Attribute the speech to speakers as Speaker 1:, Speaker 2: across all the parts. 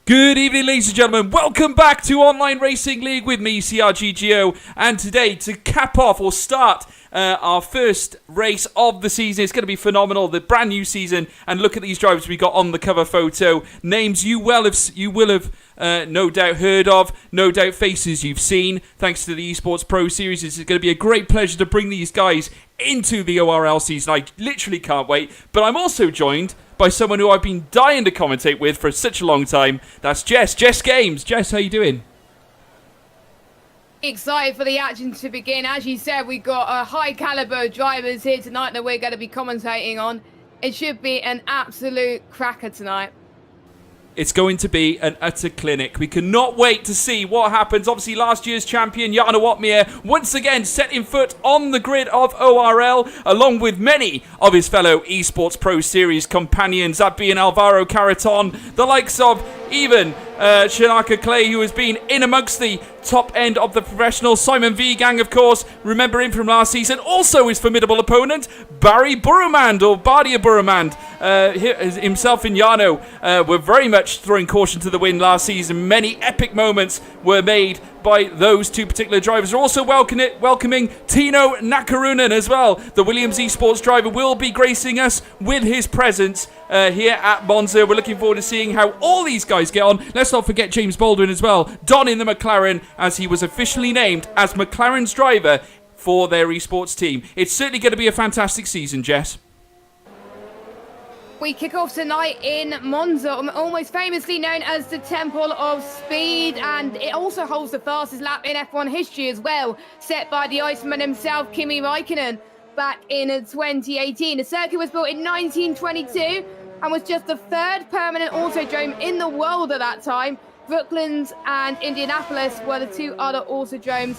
Speaker 1: Good evening, ladies and gentlemen. Welcome back to Online Racing League with me, CRGGO. And today, to cap off or start our first race of the season, it's going to be phenomenal. The brand new season, and look at these drivers we got on the cover photo. Names you will have no doubt heard of, no doubt faces you've seen. Thanks to the Esports Pro Series, it's going to be a great pleasure to bring these guys into the ORL season. I literally can't wait. But I'm also joined by someone who I've been dying to commentate with for such a long time. That's Jess. Jess Games. Jess, how you doing?
Speaker 2: Excited for the action to begin. As you said, we've got a high caliber drivers here tonight that we're going to be commentating on. It should be an absolute cracker tonight.
Speaker 1: It's going to be an utter clinic. We cannot wait to see what happens. Obviously, last year's champion, Jana Watmir, once again setting foot on the grid of ORL, along with many of his fellow Esports Pro Series companions, that being Alvaro Caraton, the likes of even Shanaka Clay, who has been in amongst the top end of the professional. Simon Vigang, of course, remember him from last season. Also his formidable opponent, Barry Burumand, or Bardia Burumand. Himself and Yano were very much throwing caution to the wind last season. Many epic moments were made by those two particular drivers. We're also welcoming Tino Nakarunan as well. The Williams Esports driver will be gracing us with his presence here at Monza. We're looking forward to seeing how all these guys get on. Let's not forget James Baldwin as well, donning the McLaren as he was officially named as McLaren's driver for their esports team. It's certainly going to be a fantastic season, Jess.
Speaker 2: We kick off tonight in Monza, almost famously known as the Temple of Speed, and it also holds the fastest lap in F1 history as well, set by the Iceman himself, Kimi Räikkönen, back in 2018. The circuit was built in 1922 and was just the third permanent autodrome in the world at that time. Brooklands and Indianapolis were the two other autodromes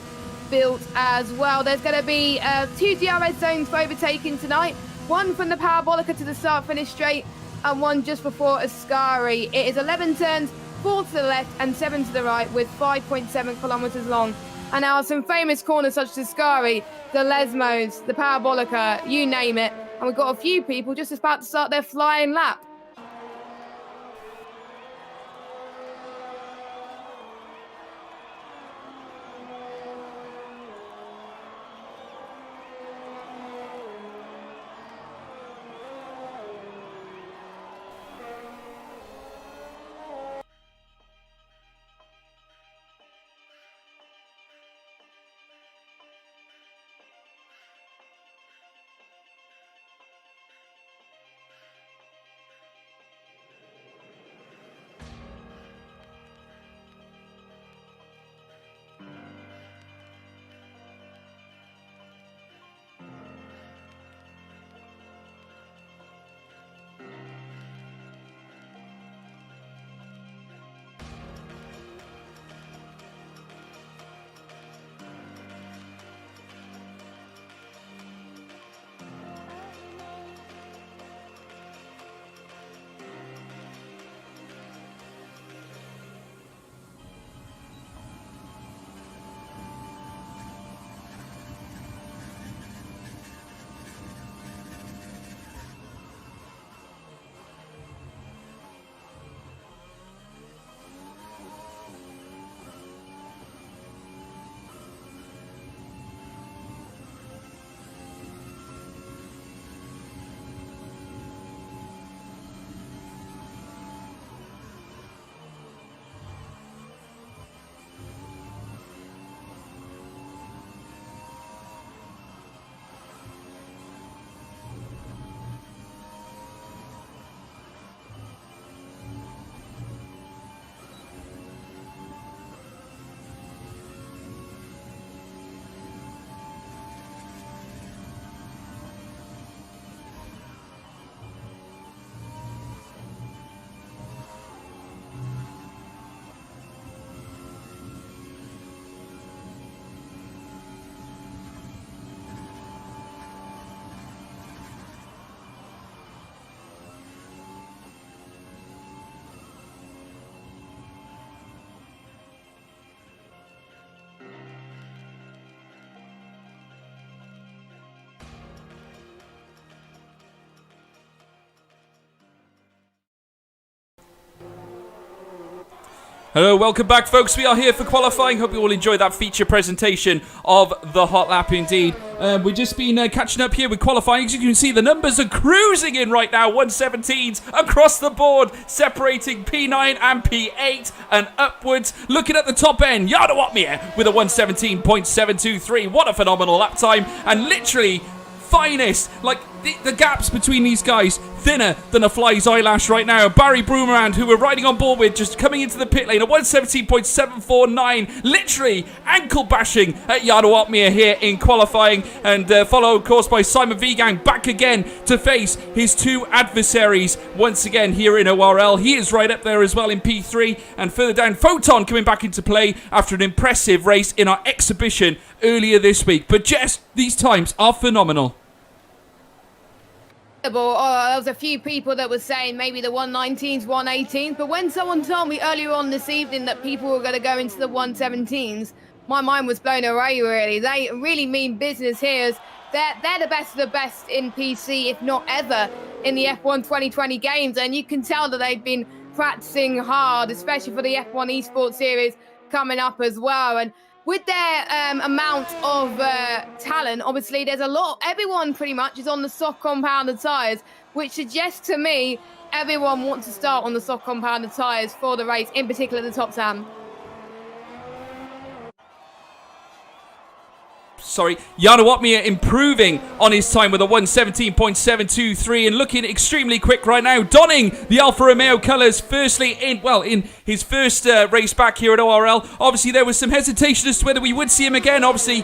Speaker 2: built as well. There's going to be two DRS zones for overtaking tonight. One from the Parabolica to the start-finish straight, and one just before Ascari. It is 11 turns, 4 to the left and 7 to the right, with 5.7 kilometers long. And now some famous corners such as Ascari, the Lesmos, the Parabolica, you name it. And we've got a few people just about to start their flying lap.
Speaker 1: Hello, welcome back, folks. We are here for qualifying. Hope you all enjoyed that feature presentation of the hot lap indeed. We've just been catching up here with qualifying. As you can see, the numbers are cruising in right now. 117s across the board, separating P9 and P8 and upwards. Looking at the top end, Jarno Opmeer with a 117.723. What a phenomenal lap time. And literally finest, like the gaps between these guys thinner than a fly's eyelash right now. Barry Broomerand, who we're riding on board with, just coming into the pit lane, a 117.749, literally ankle bashing at Jarno Opmeer here in qualifying, and followed of course by Simon Vigang back again to face his two adversaries once again here in ORL. He is right up there as well in P3, and further down Photon coming back into play after an impressive race in our exhibition earlier this week. But Jess, these times are phenomenal.
Speaker 2: There was a few people that were saying maybe the 119s, 118s, but when someone told me earlier on this evening that people were going to go into the 117s, my mind was blown away, really. They really mean business here. They're the best of the best in PC, if not ever, in the F1 2020 games, and you can tell that they've been practicing hard, especially for the F1 Esports Series coming up as well. And with their amount of talent, obviously, there's a lot. Everyone pretty much is on the soft compounded tyres, which suggests to me everyone wants to start on the soft compounded tyres for the race, in particular the top 10.
Speaker 1: Jarno Opmeer improving on his time with a 117.723 and looking extremely quick right now, donning the Alfa Romeo colours firstly in his first race back here at ORL. Obviously there was some hesitation as to whether we would see him again. Obviously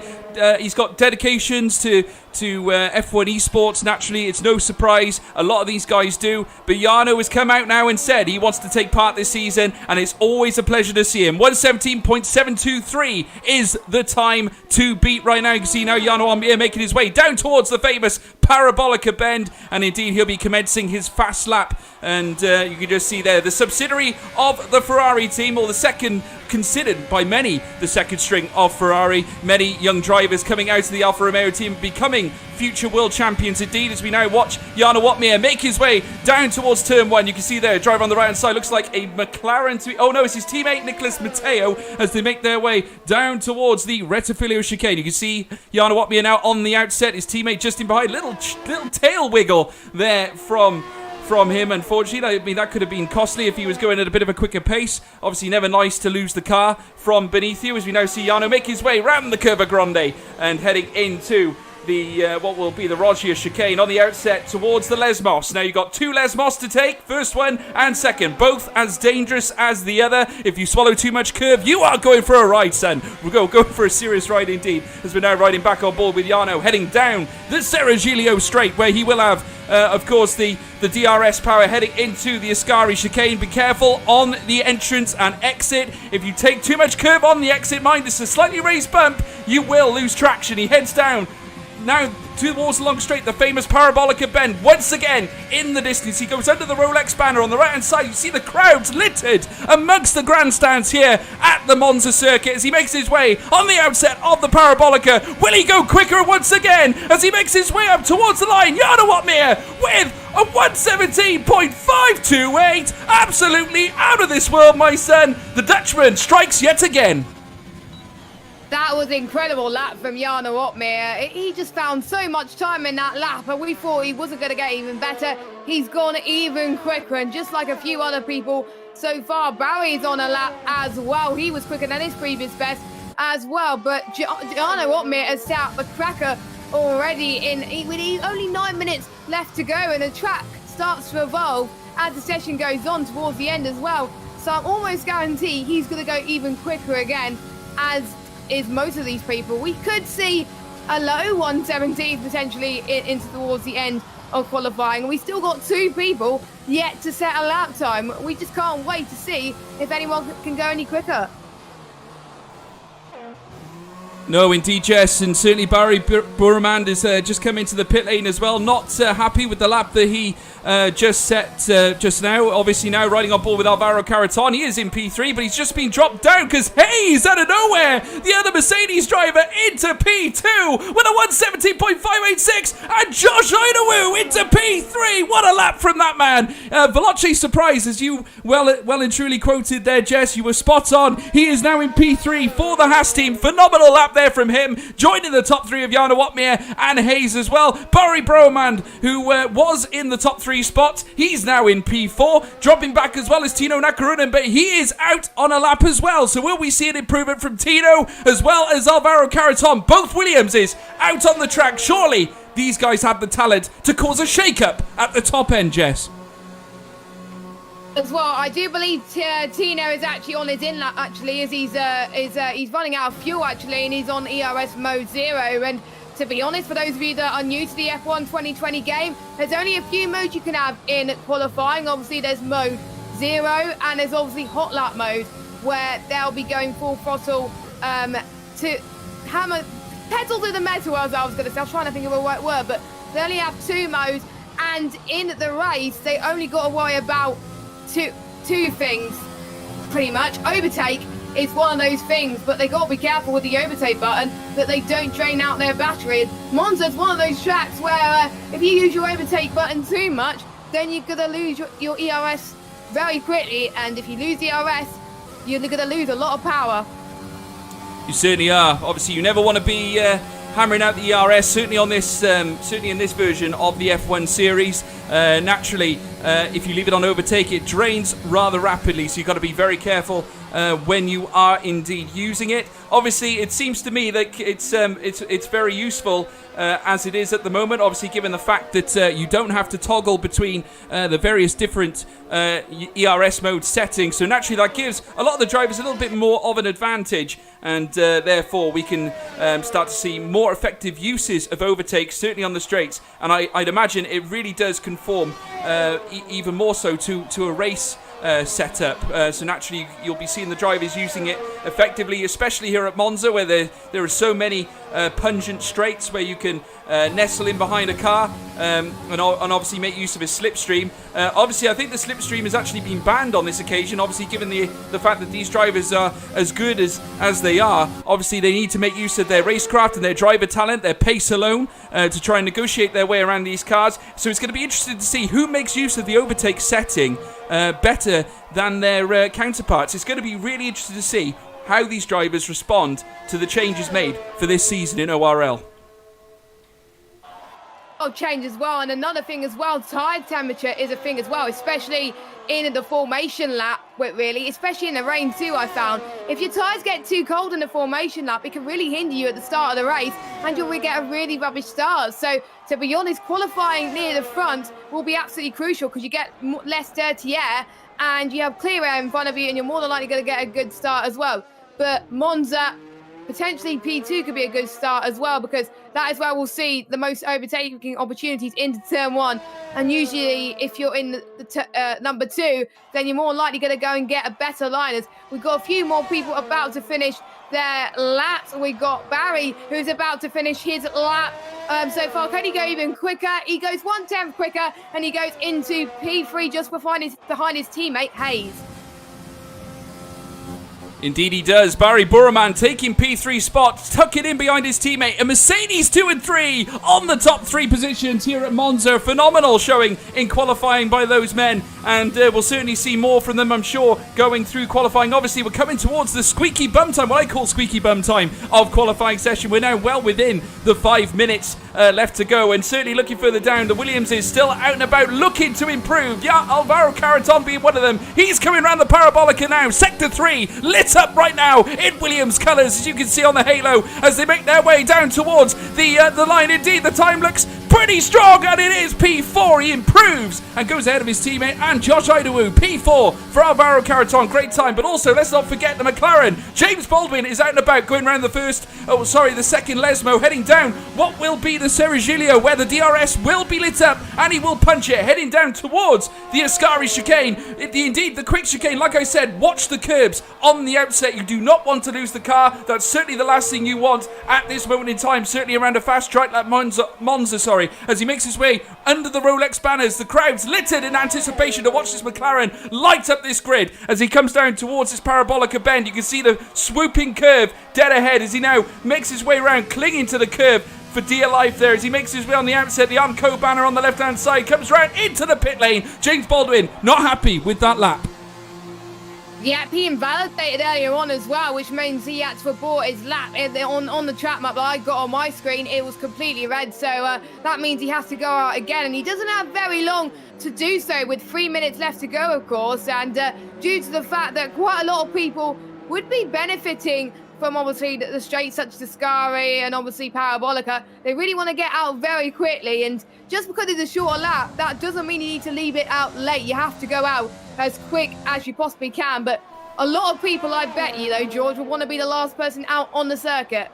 Speaker 1: he's got dedications to F1 Esports. Naturally, it's no surprise. A lot of these guys do. But Jarno has come out now and said he wants to take part this season, and it's always a pleasure to see him. 117.723 is the time to beat right now. You can see now Jarno Opmeer making his way down towards the famous Parabolica bend, and indeed he'll be commencing his fast lap. And you can just see there the subsidiary of the Ferrari team, or the second, considered by many the second string of Ferrari. Many young drivers coming out of the Alfa Romeo team becoming future world champions indeed, as we now watch Jarno Opmeer make his way down towards turn 1. You can see there, driver on the right hand side, looks like a McLaren oh no, it's his teammate Nicholas Matteo as they make their way down towards the Rettifilio chicane. You can see Jarno Opmeer now on the outset, his teammate just in behind. Little tail wiggle there from him, unfortunately. I mean, that could have been costly if he was going at a bit of a quicker pace. Obviously, never nice to lose the car from beneath you, as we now see Jarno make his way round the Curva Grande and heading into the what will be the Rogia chicane on the outset towards the Lesmos. Now you've got two Lesmos to take, first one and second, both as dangerous as the other. If you swallow too much curve, you are going for a ride, son. We'll go for a serious ride indeed, as we're now riding back on board with Jarno, heading down the Serragilio Straight, where he will have of course the DRS power heading into the Ascari chicane. Be careful on the entrance and exit. If you take too much curve on the exit, mind it's a slightly raised bump, you will lose traction. He heads down now towards the long straight, the famous Parabolica bend. Once again, in the distance, he goes under the Rolex banner on the right-hand side. You see the crowds littered amongst the grandstands here at the Monza circuit as he makes his way on the outset of the Parabolica. Will he go quicker once again as he makes his way up towards the line? Jarno Opmeer with a 117.528. Absolutely out of this world, my son. The Dutchman strikes yet again.
Speaker 2: That was an incredible lap from Jarno Opmeer. He just found so much time in that lap, and we thought he wasn't going to get even better. He's gone even quicker, and just like a few other people so far, Barry's on a lap as well. He was quicker than his previous best as well, but Jarno Opmeer has set up a cracker already with only 9 minutes left to go, and the track starts to evolve as the session goes on towards the end as well. So I'm almost guaranteed he's going to go even quicker again, as is most of these people. We could see a low 117 potentially into towards the end of qualifying. We still got two people yet to set a lap time. We just can't wait to see if anyone can go any quicker.
Speaker 1: No, indeed, Jess, and certainly Barry Burman has just come into the pit lane as well. Not happy with the lap that he just set just now. Obviously now riding on board with Alvaro Caraton. He is in P3, but he's just been dropped down because Hayes, out of nowhere, the other Mercedes driver, into P2 with a 117.586, and Josh Idawu into P3. What a lap from that man. Veloce surprise, as you well and truly quoted there, Jess. You were spot on. He is now in P3 for the Haas team. Phenomenal lap there from him, joining the top three of Jarno Watmere and Hayes as well. Barry Bromand, who was in the top three spots, he's now in P4, dropping back as well as Tino Nakarunen, but he is out on a lap as well. So will we see an improvement from Tino as well as Alvaro Caraton? Both Williamses out on the track. Surely these guys have the talent to cause a shake-up at the top end, Jess.
Speaker 2: As well, I do believe Tino is actually on his in-lap, actually, as he's running out of fuel, actually, and he's on ERS mode 0. And to be honest, for those of you that are new to the F1 2020 game, there's only a few modes you can have in qualifying. Obviously, there's mode 0, and there's obviously hot lap mode, where they'll be going full throttle to hammer, pedal to the metal, as I was going to say. I was trying to think of a right word, but they only have 2 modes, and in the race, they only got to worry about two things, pretty much. Overtake is one of those things, but they got to be careful with the overtake button that they don't drain out their battery. Monza's one of those tracks where if you use your overtake button too much, then you're going to lose your ERS very quickly, and if you lose the ERS, you're going to lose a lot of power.
Speaker 1: You certainly are. Obviously, you never want to be hammering out the ERS, certainly on this, certainly in this version of the F1 series. Naturally, if you leave it on overtake, it drains rather rapidly, so you've got to be very careful when you are indeed using it. Obviously, it seems to me that it's very useful as it is at the moment. Obviously, given the fact that you don't have to toggle between the various different ERS mode settings, so naturally that gives a lot of the drivers a little bit more of an advantage, and therefore we can start to see more effective uses of overtakes, certainly on the straights. And I'd imagine it really does conform even more so to a race setup. So naturally you'll be seeing the drivers using it effectively, especially here at Monza, where there are so many pungent straights where you can nestle in behind a car and obviously make use of a slipstream. Obviously, I think the slipstream has actually been banned on this occasion. Obviously, given the fact that these drivers are as good as they are, obviously they need to make use of their racecraft and their driver talent, their pace alone, to try and negotiate their way around these cars. So it's going to be interesting to see who makes use of the overtake setting better than their counterparts. It's going to be really interesting to see how these drivers respond to the changes made for this season in ORL.
Speaker 2: Change as well, and another thing as well, tyre temperature is a thing as well, especially in the formation lap, really, especially in the rain too. I found if your tyres get too cold in the formation lap, it can really hinder you at the start of the race, and you'll get a really rubbish start. So to be honest, qualifying near the front will be absolutely crucial, because you get less dirty air and you have clear air in front of you, and you're more than likely going to get a good start as well. But Monza, potentially P2 could be a good start as well, because that is where we'll see the most overtaking opportunities into turn 1. And usually if you're in the number 2, then you're more likely going to go and get a better liners. We've got a few more people about to finish their laps. We've got Barry, who's about to finish his lap. So far, can he go even quicker? He goes 1/10 quicker, and he goes into P3 just behind his teammate Hayes.
Speaker 1: Indeed he does. Barry Burman taking P3 spot, tuck it in behind his teammate. A Mercedes 2 and 3 on the top 3 positions here at Monza. Phenomenal showing in qualifying by those men, and we'll certainly see more from them, I'm sure, going through qualifying. Obviously, we're coming towards the squeaky bum time, what I call squeaky bum time of qualifying session. We're now well within the 5 minutes left to go, and certainly looking further down, the Williams is still out and about looking to improve. Yeah, Alvaro Caraton being one of them. He's coming around the Parabolica now. Sector 3 lit up right now in Williams colours, as you can see on the halo, as they make their way down towards the line. Indeed, the time looks pretty strong, and it is P4. He improves and goes ahead of his teammate and Josh Idawu. P4 for Alvaro Carreton. Great time, but also let's not forget the McLaren. James Baldwin is out and about going around the second Lesmo, heading down what will be the Serigilio, where the DRS will be lit up and he will punch it, heading down towards the Ascari chicane. Indeed, the quick chicane. Like I said, watch the curbs on the outset. You do not want to lose the car. That's certainly the last thing you want at this moment in time, certainly around a fast track like Monza, as he makes his way under the Rolex banners. The crowd's littered in anticipation to watch this McLaren light up this grid as he comes down towards this parabolica bend. You can see the swooping curve dead ahead as he now makes his way around, clinging to the curve for dear life there as he makes his way on the outset. The Armco banner on the left hand side comes round into the pit lane. James Baldwin not happy with that lap.
Speaker 2: Yep, he invalidated earlier on as well, which means he had to abort his lap on the track map that I got on my screen. It was completely red, so that means he has to go out again, and he doesn't have very long to do so, with 3 minutes left to go, of course, and due to the fact that quite a lot of people would be benefiting from obviously the straights such as Ascari and obviously Parabolica, they really want to get out very quickly, and just because it's a shorter lap, that doesn't mean you need to leave it out late. You have to go out as quick as you possibly can, but a lot of people, I bet you though, George, will want to be the last person out on the circuit.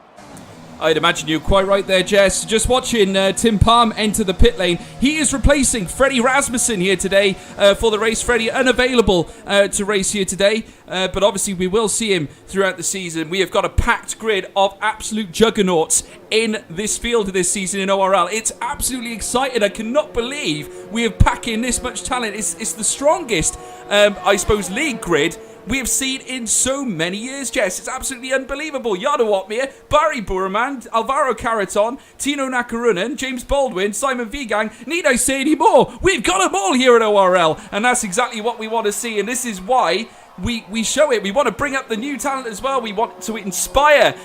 Speaker 1: I'd imagine you're quite right there, Jess. Just watching Tim Palm enter the pit lane. He is replacing Freddie Rasmussen here today for the race. Freddie unavailable to race here today, but obviously we will see him throughout the season. We have got a packed grid of absolute juggernauts in this field this season in ORL. It's absolutely exciting. I cannot believe we have packed in this much talent. It's the strongest, I suppose, league grid we have seen in so many years, Jess. It's absolutely unbelievable. Jarno Opmeer, Barry Boerman, Alvaro Carreton, Tino Nakarunen, James Baldwin, Simon Vigang. Need I say any more? We've got them all here at ORL, and that's exactly what we want to see, and this is why we show it. We want to bring up the new talent as well. We want to inspire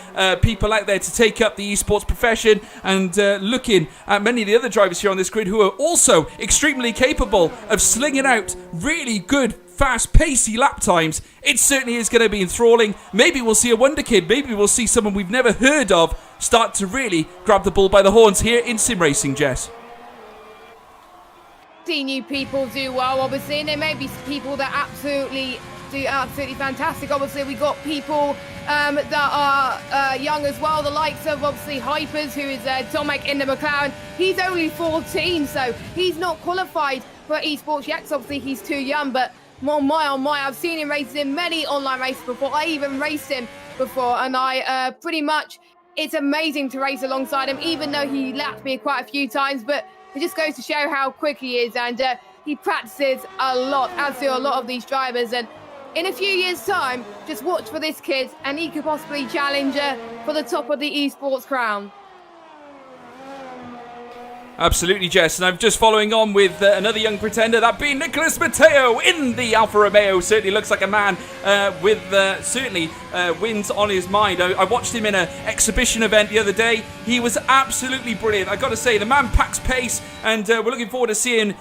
Speaker 1: people out there to take up the esports profession, and looking at many of the other drivers here on this grid who are also extremely capable of slinging out really good, fast, pacey lap times. It certainly is going to be enthralling. Maybe we'll see a wonder kid. Maybe we'll see someone we've never heard of start to really grab the bull by the horns here in sim racing, Jess.
Speaker 2: See new people do well, obviously, and there may be people that absolutely fantastic. Obviously, we got people that are young as well, the likes of obviously Hypers, who is Tomek in the McLaren. He's only 14, so he's not qualified for esports yet, 'cause obviously he's too young, but oh my, I've seen him race in many online races before. I even raced him before, and I pretty much, it's amazing to race alongside him, even though he lapped me quite a few times, but it just goes to show how quick he is, and he practices a lot, as do a lot of these drivers, and in a few years' time, just watch for this kid, and he could possibly challenge for the top of the esports crown.
Speaker 1: Absolutely, Jess, and I'm just following on with another young pretender, that being Nicholas Matteo in the Alfa Romeo. Certainly looks like a man with certainly wins on his mind. I watched him in an exhibition event the other day. He was absolutely brilliant. I got to say, the man packs pace, and we're looking forward to seeing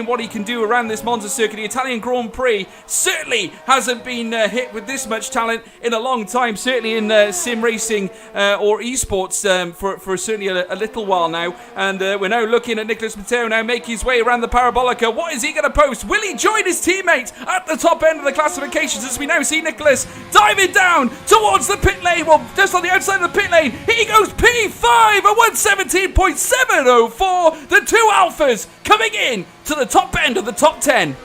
Speaker 1: what he can do around this Monza circuit. The Italian Grand Prix certainly hasn't been hit with this much talent in a long time, certainly in sim racing or esports for certainly a little while now, and we're now looking at Nicholas Matteo now make his way around the Parabolica. What is he going to post? Will he join his teammate at the top end of the classifications, as we now see Nicholas diving down towards the pit lane? Well, just on the outside of the pit lane, he goes P5 at 117.704. The two Alphas coming in to the top end of the top 10.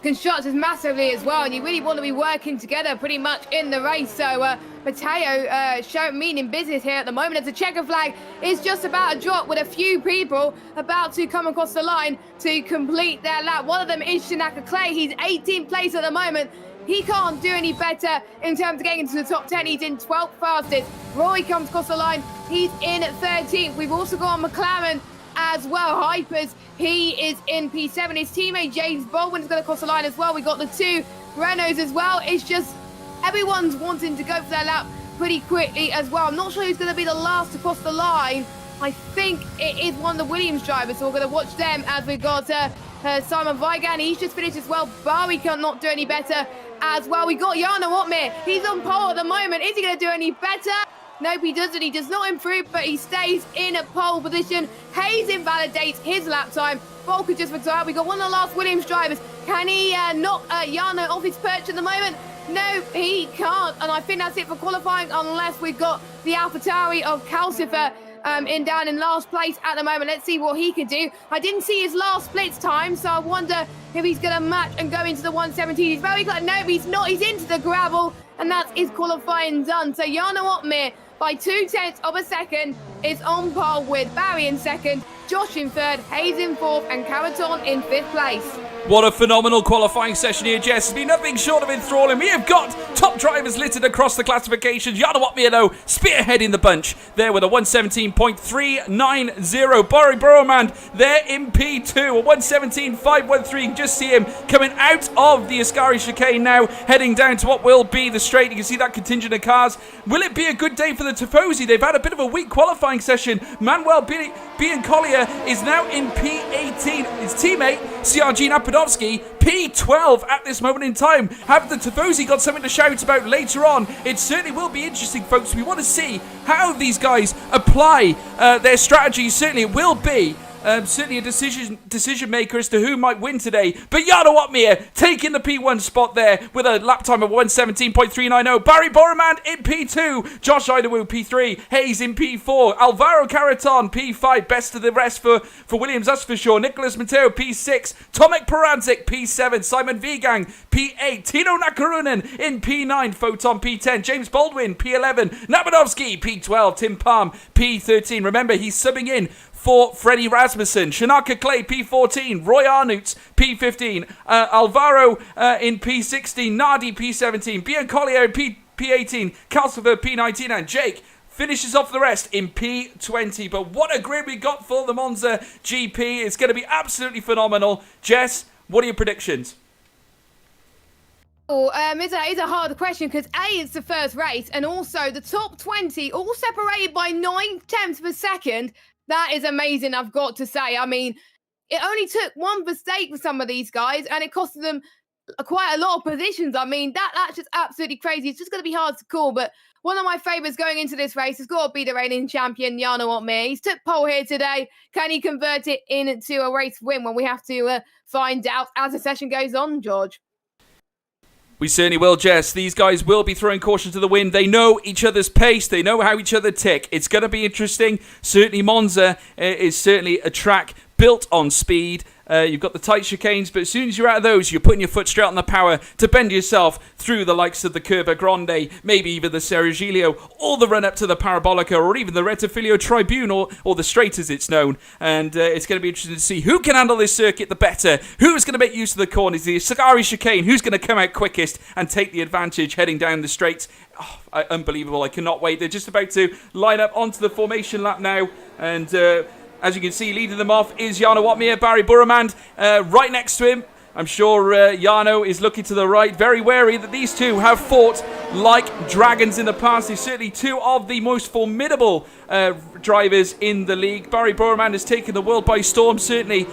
Speaker 2: Constructors massively as well, and you really want to be working together pretty much in the race. So Matteo meaning business here at the moment, as the checker flag is just about to drop, with a few people about to come across the line to complete their lap. One of them is Shanaka Clay. He's 18th place at the moment. He can't do any better in terms of getting into the top 10. He's in 12th fastest. Roy comes across the line. He's in 13th. We've also got McLaren as well. Hypers, he is in P7. His teammate James Baldwin is going to cross the line as well. We got the two Renaults as well. It's just everyone's wanting to go for their lap pretty quickly as well. I'm not sure who's going to be the last to cross the line. I think it is one of the Williams drivers, so we're going to watch them, as we've got Simon Vigan. He's just finished as well. Barry cannot do any better as well. We got Jarno Opmeer. He's on pole at the moment. Is he going to do any better? Nope, he doesn't. He does not improve, but he stays in a pole position. Hayes invalidates his lap time. Volker just retired. We got one of the last Williams drivers. Can he knock Jarno off his perch at the moment? No, he can't. And I think that's it for qualifying, unless we've got the AlphaTauri of Calcifer down in last place at the moment. Let's see what he can do. I didn't see his last splits time, so I wonder if he's going to match and go into the 117. He's very close. No, he's not. He's into the gravel, and that's his qualifying done. So Jarno Opmeer, by 0.2 of a second, is on par with Barry in second, Josh in third, Hayes in fourth, and Caraton in fifth place.
Speaker 1: What a phenomenal qualifying session here, Jess. It's been nothing short of enthralling. We have got top drivers littered across the classifications. Jarno Opmeer, though, spearheading the bunch there with a 117.390. Barry Burrowman there in P2, a 117.513. You can just see him coming out of the Ascari chicane now, heading down to what will be the straight. You can see that contingent of cars. Will it be a good day for the Tifosi? They've had a bit of a weak qualifying session. Manuel Biancoglia is now in P18. His teammate, CRG Napadovsky, P12 at this moment in time. Have the Tifosi got something to shout about later on? It certainly will be interesting, folks. We want to see how these guys apply their strategies. Certainly it will be certainly a decision maker as to who might win today. But Jarno Opmeer taking the P1 spot there with a lap time of 117.390. Barry Borman in P2. Josh Idawu P3. Hayes in P4. Alvaro Caraton P5. Best of the rest for Williams, that's for sure. Nicholas Mateo P6. Tomek Peradzik P7. Simon Vigang P8. Tino Nakarunen in P9. Photon P10. James Baldwin P11. Nabadovsky P12. Tim Palm P13. Remember, he's subbing in for Freddie Rasmussen. Shanaka Clay, P14. Roy Arnouts, P15. Alvaro in P16. Nardi, P17. Biancolio, P18. Calcifer, P19. And Jake finishes off the rest in P20. But what a grid we got for the Monza GP. It's going to be absolutely phenomenal. Jess, what are your predictions?
Speaker 2: It's a hard question because A, it's the first race, and also the top 20 all separated by 9/10 of a second. That is amazing, I've got to say. I mean, it only took one mistake for some of these guys, and it costed them quite a lot of positions. I mean, that's just absolutely crazy. It's just going to be hard to call, but one of my favourites going into this race has got to be the reigning champion, Jarno Opmeer. He's took pole here today. Can he convert it into a race win? Well, we have to find out as the session goes on, George.
Speaker 1: We certainly will, Jess. These guys will be throwing caution to the wind. They know each other's pace. They know how each other tick. It's going to be interesting. Certainly Monza is certainly a track built on speed. You've got the tight chicanes, but as soon as you're out of those, you're putting your foot straight on the power to bend yourself through the likes of the Curva Grande, maybe even the Serigilio, or the run up to the Parabolica, or even the Rettifilio Tribune, or the straight as it's known. And it's going to be interesting to see who can handle this circuit the better, who's going to make use of the corners, the Ascari chicane, who's going to come out quickest and take the advantage heading down the straights. Oh, unbelievable. I cannot wait. They're just about to line up onto the formation lap now, and as you can see, leading them off is Jarno Opmeer, Barry Burrowman right next to him. I'm sure Jarno is looking to the right, very wary that these two have fought like dragons in the past. They're certainly two of the most formidable drivers in the league. Barry Burrowman has taken the world by storm, certainly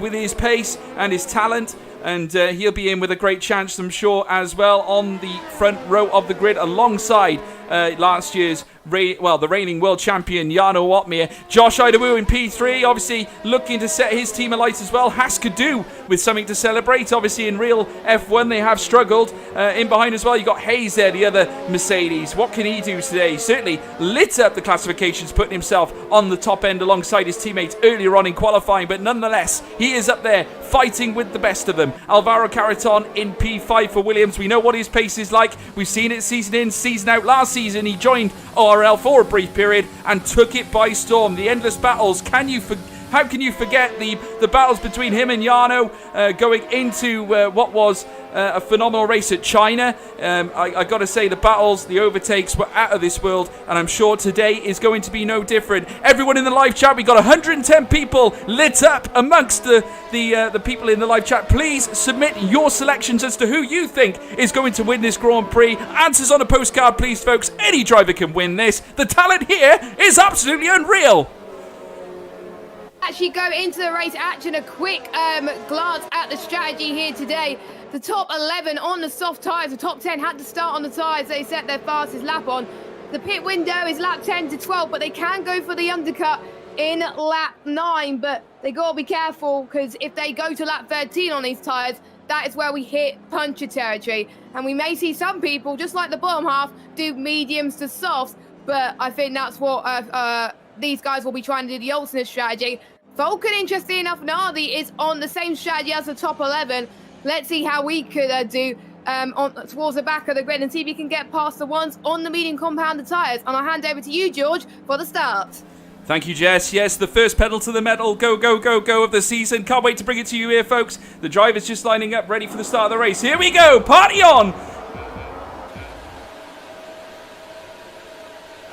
Speaker 1: with his pace and his talent. And he'll be in with a great chance, I'm sure, as well, on the front row of the grid alongside last year's the reigning world champion Jarno Opmeer. Josh Idawu in P3, obviously looking to set his team alight as well. Haskadu with something to celebrate. Obviously in real F1 they have struggled. In behind as well, you got Hayes there, the other Mercedes. What can he do today? Certainly lit up the classifications, putting himself on the top end alongside his teammates earlier on in qualifying, but nonetheless, he is up there fighting with the best of them. Alvaro Caraton in P5 for Williams. We know what his pace is like. We've seen it season in, season out. Last season he joined ORL for a brief period and took it by storm. The endless battles. How can you forget the battles between him and Jarno going into what was a phenomenal race at China? I got to say, the battles, the overtakes were out of this world, and I'm sure today is going to be no different. Everyone in the live chat, we got 110 people lit up amongst the people in the live chat. Please submit your selections as to who you think is going to win this Grand Prix. Answers on a postcard, please, folks. Any driver can win this. The talent here is absolutely unreal.
Speaker 2: Actually go into the race action, a quick glance at the strategy here today. The top 11 on the soft tyres, the top 10 had to start on the tyres they set their fastest lap on. The pit window is lap 10 to 12, but they can go for the undercut in lap 9, but they got to be careful because if they go to lap 13 on these tyres, that is where we hit puncture territory. And we may see some people, just like the bottom half, do mediums to softs, but I think that's what these guys will be trying to do, the alternate strategy. Vulcan, interesting enough, Nardi is on the same strategy as the top 11. Let's see how we could do towards the back of the grid and see if you can get past the ones on the medium compounded tyres. And I'll hand over to you, George, for the start.
Speaker 1: Thank you, Jess. Yes, the first pedal to the metal, go, go, go, go of the season. Can't wait to bring it to you here, folks. The driver's just lining up, ready for the start of the race. Here we go, party on!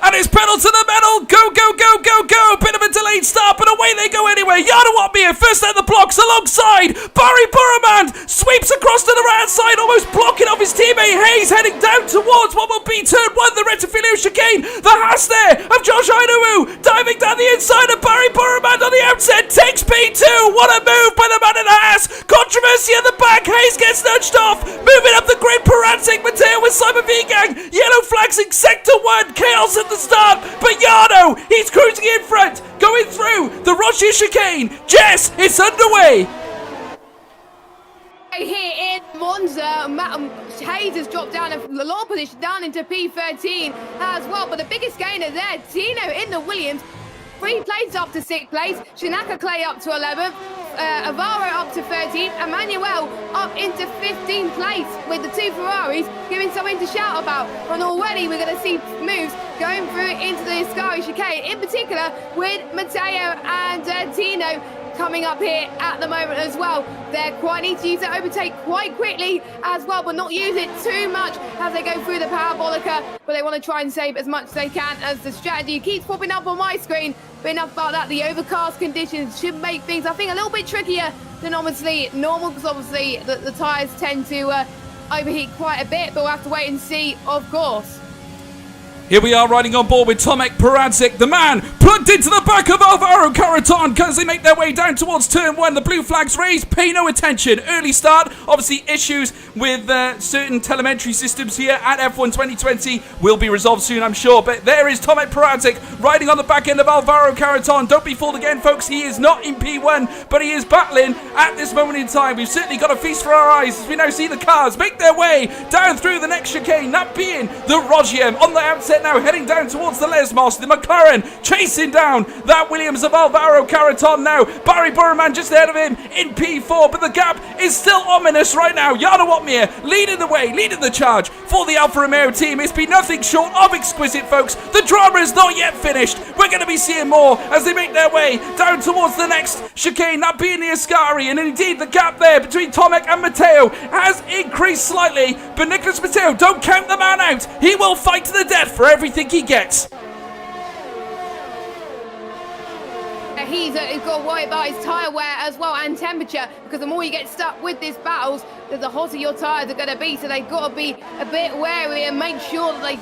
Speaker 1: And it's pedal to the metal, go, go, go, go, go. Bit of a delayed start, but away they go anyway. Yana Watmere first out the blocks alongside Barry Burremand. Sweeps across to the right side, almost blocking off his teammate Hayes, heading down towards what will be turn 1, the Retifilio chicane. The Haas there of Josh Inuwu diving down the inside of Barry Burremand on the outset. Takes P2. What a move by the man in the Haas. Controversy at the back. Hayes gets nudged off. Moving up the grid, Parancic, Matteo with Simon Vigang. Yellow flags in sector 1. Chaos at the start, but Yarno, he's cruising in front, going through the Roger chicane. Jess, it's underway.
Speaker 2: Here in Monza, Hayes has dropped down a low position down into P13 as well, but the biggest gainer there, Tino in the Williams, 3 places up to 6th place, Shinaka Clay up to 11th, Avaro up to 13th, Emmanuel up into 15th place with the 2 Ferraris giving something to shout about. And already we're going to see moves going through into the Ascari chicane, in particular with Matteo and Tino coming up here at the moment as well. They're quite need to use the overtake quite quickly as well, but not use it too much as they go through the Parabolica, but they want to try and save as much as they can as the strategy keeps popping up on my screen. But enough about that, the overcast conditions should make things, I think, a little bit trickier than obviously normal, because obviously the tyres tend to overheat quite a bit, but we'll have to wait and see, of course.
Speaker 1: Here we are riding on board with Tomek Parancic, the man plugged into the back of Alvaro Caraton as they make their way down towards turn 1. The blue flags raised, pay no attention. Early start, obviously issues with certain telemetry systems here at F1 2020 will be resolved soon, I'm sure. But there is Tomek Parancic riding on the back end of Alvaro Caraton. Don't be fooled again, folks. He is not in P1, but he is battling at this moment in time. We've certainly got a feast for our eyes as we now see the cars make their way down through the next chicane, that being the Rogium on the outset now, heading down towards the Lesmos. The McLaren chasing down that Williams of Alvaro Caraton now. Barry Burman just ahead of him in P4, but the gap is still ominous right now. Yana Watmere leading the way, leading the charge for the Alfa Romeo team. It's been nothing short of exquisite, folks. The drama is not yet finished. We're going to be seeing more as they make their way down towards the next chicane, that being the Ascari, and indeed the gap there between Tomek and Matteo has increased slightly, but Nicholas Matteo, don't count the man out. He will fight to the death for everything he gets.
Speaker 2: He's got to worry about his tyre wear as well and temperature, because the more you get stuck with these battles, the hotter your tyres are going to be. So they've got to be a bit wary and make sure that they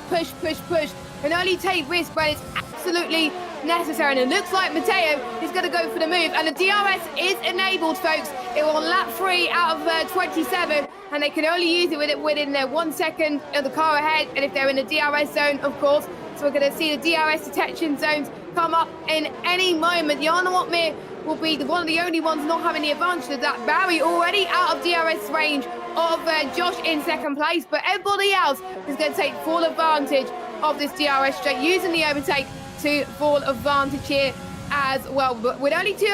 Speaker 2: push and only take risks when it's absolutely necessary. And it looks like Matteo is going to go for the move, and the DRS is enabled, folks. It will on lap 3 out of 27, and they can only use it within their 1 second of the car ahead, and if they're in the DRS zone, of course. So we're going to see the DRS detection zones come up in any moment. Yana Watmere will be one of the only ones not having the advantage of that. Barry already out of DRS range of Josh in second place, but everybody else is going to take full advantage of this DRS straight, using the overtake to full advantage here as well. But with only 2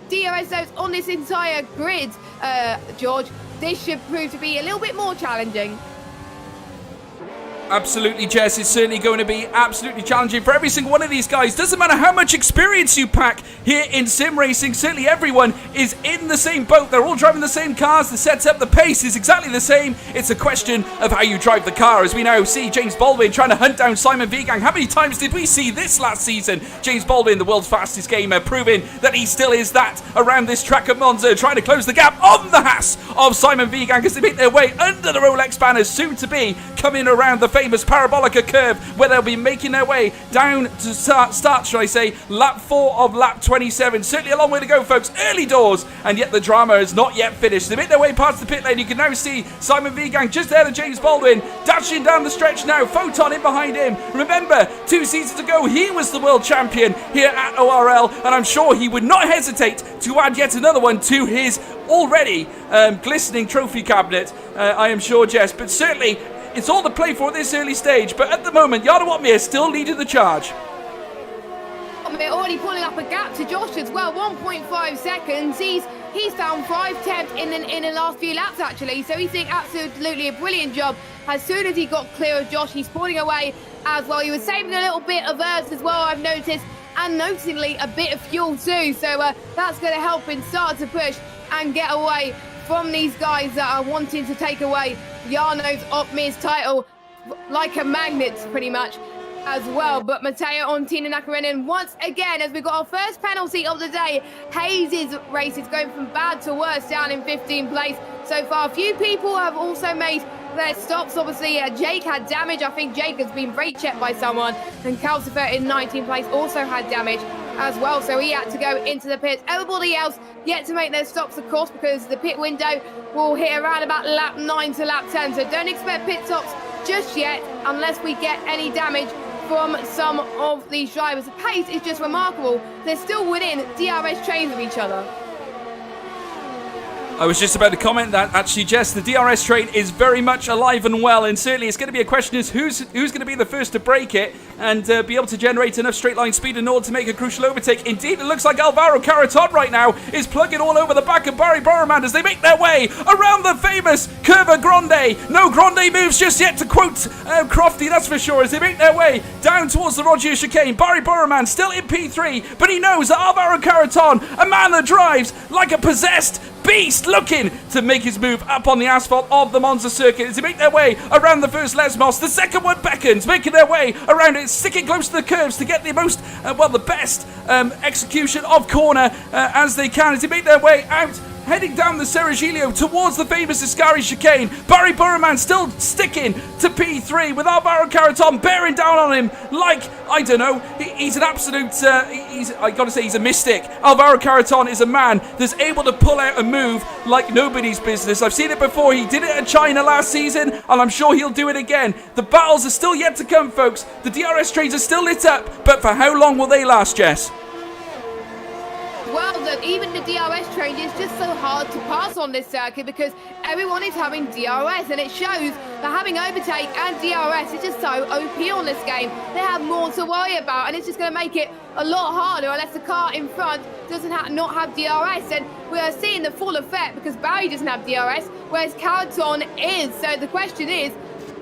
Speaker 2: DRS zones on this entire grid, George, this should prove to be a little bit more challenging.
Speaker 1: Absolutely, Jess. It's certainly going to be absolutely challenging for every single one of these guys. Doesn't matter how much experience you pack here in sim racing. Certainly everyone is in the same boat. They're all driving the same cars. The setup, the pace is exactly the same. It's a question of how you drive the car. As we now see James Baldwin trying to hunt down Simon Vigang. How many times did we see this last season? James Baldwin, the world's fastest gamer, proving that he still is that around this track at Monza, trying to close the gap on the Haas of Simon Vigang as they make their way under the Rolex banners, soon to be coming around the famous Parabolica curve, where they'll be making their way down to start, should I say, lap 4 of lap 27. Certainly a long way to go, folks. Early doors, and yet the drama is not yet finished. They make their way past the pit lane. You can now see Simon Vigang just ahead of James Baldwin, dashing down the stretch now. Photon in behind him. Remember, 2 seasons ago, he was the world champion here at ORL, and I'm sure he would not hesitate to add yet another one to his already glistening trophy cabinet, I am sure, Jess. But certainly, it's all to play for at this early stage. But at the moment, Jarno Watmere still leading the charge.
Speaker 2: They're already pulling up a gap to Josh as well, 1.5 seconds. He's found 5 tenths in the last few laps, actually. So he's doing absolutely a brilliant job. As soon as he got clear of Josh, he's pulling away as well. He was saving a little bit of earth as well, I've noticed. And noticeably, a bit of fuel too. So that's going to help him start to push and get away from these guys that are wanting to take away Jarno Watmere's title like a magnet, pretty much, as well. But Matteo Ontina Nakarinen once again, as we got our first penalty of the day. Hayes' race is going from bad to worse, down in 15th place so far. A few people have also made their stops. Obviously, Jake had damage. I think Jake has been brake checked by someone, and Calcifer in 19th place also had damage as well, so he had to go into the pits. Everybody else yet to make their stops, of course, because the pit window will hit around about lap 9 to lap 10, so don't expect pit stops just yet unless we get any damage from some of these drivers. The pace is just remarkable. They're still within DRS trains of each other.
Speaker 1: I was just about to comment that, actually, Jess, the DRS train is very much alive and well, and certainly it's going to be a question is who's going to be the first to break it and be able to generate enough straight line speed in order to make a crucial overtake. Indeed, it looks like Alvaro Caraton right now is plugging all over the back of Barry Burman as they make their way around the famous Curva Grande. No Grande moves just yet, to quote Crofty, that's for sure, as they make their way down towards the Roger chicane. Barry Burman still in P3, but he knows that Alvaro Caraton, a man that drives like a possessed beast, looking to make his move up on the asphalt of the Monza circuit as they make their way around the first Lesmos. The second one beckons, making their way around it, sticking close to the curves to get the most, the best execution of corner as they can as they make their way out, heading down the Serigilio towards the famous Ascari chicane. Barry Burman still sticking to P3 with Alvaro Caraton bearing down on him like, I don't know, he's an absolute, I gotta say, he's a mystic. Alvaro Caraton is a man that's able to pull out a move like nobody's business. I've seen it before. He did it at China last season, and I'm sure he'll do it again. The battles are still yet to come, folks. The DRS trains are still lit up, but for how long will they last, Jess?
Speaker 2: Well, even the DRS train is just so hard to pass on this circuit because everyone is having DRS, and it shows that having overtake and DRS is just so OP on this game. They have more to worry about, and it's just going to make it a lot harder unless the car in front doesn't not have DRS. And we are seeing the full effect because Barry doesn't have DRS, whereas Caraton is. So the question is,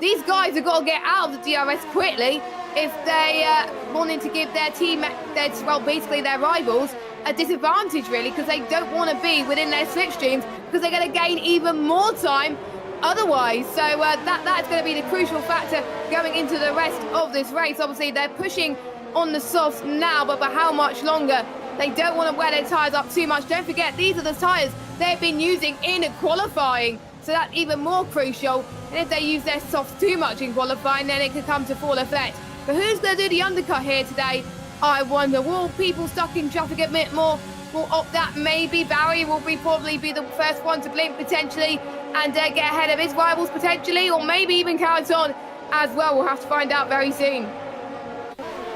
Speaker 2: these guys have got to get out of the DRS quickly if they wanting to give their team, basically their rivals, a disadvantage, really, because they don't want to be within their slipstreams because they're going to gain even more time otherwise. So that's going to be the crucial factor going into the rest of this race. Obviously, they're pushing on the softs now, but for how much longer? They don't want to wear their tyres up too much. Don't forget, these are the tyres they've been using in qualifying, so that's even more crucial. And if they use their softs too much in qualifying, then it could come to full effect. But who's going to do the undercut here today? I wonder. Will people stuck in traffic a bit more will opt that? Maybe Barry will probably be the first one to blink potentially and get ahead of his rivals potentially, or maybe even Caraton as well. We'll have to find out very soon.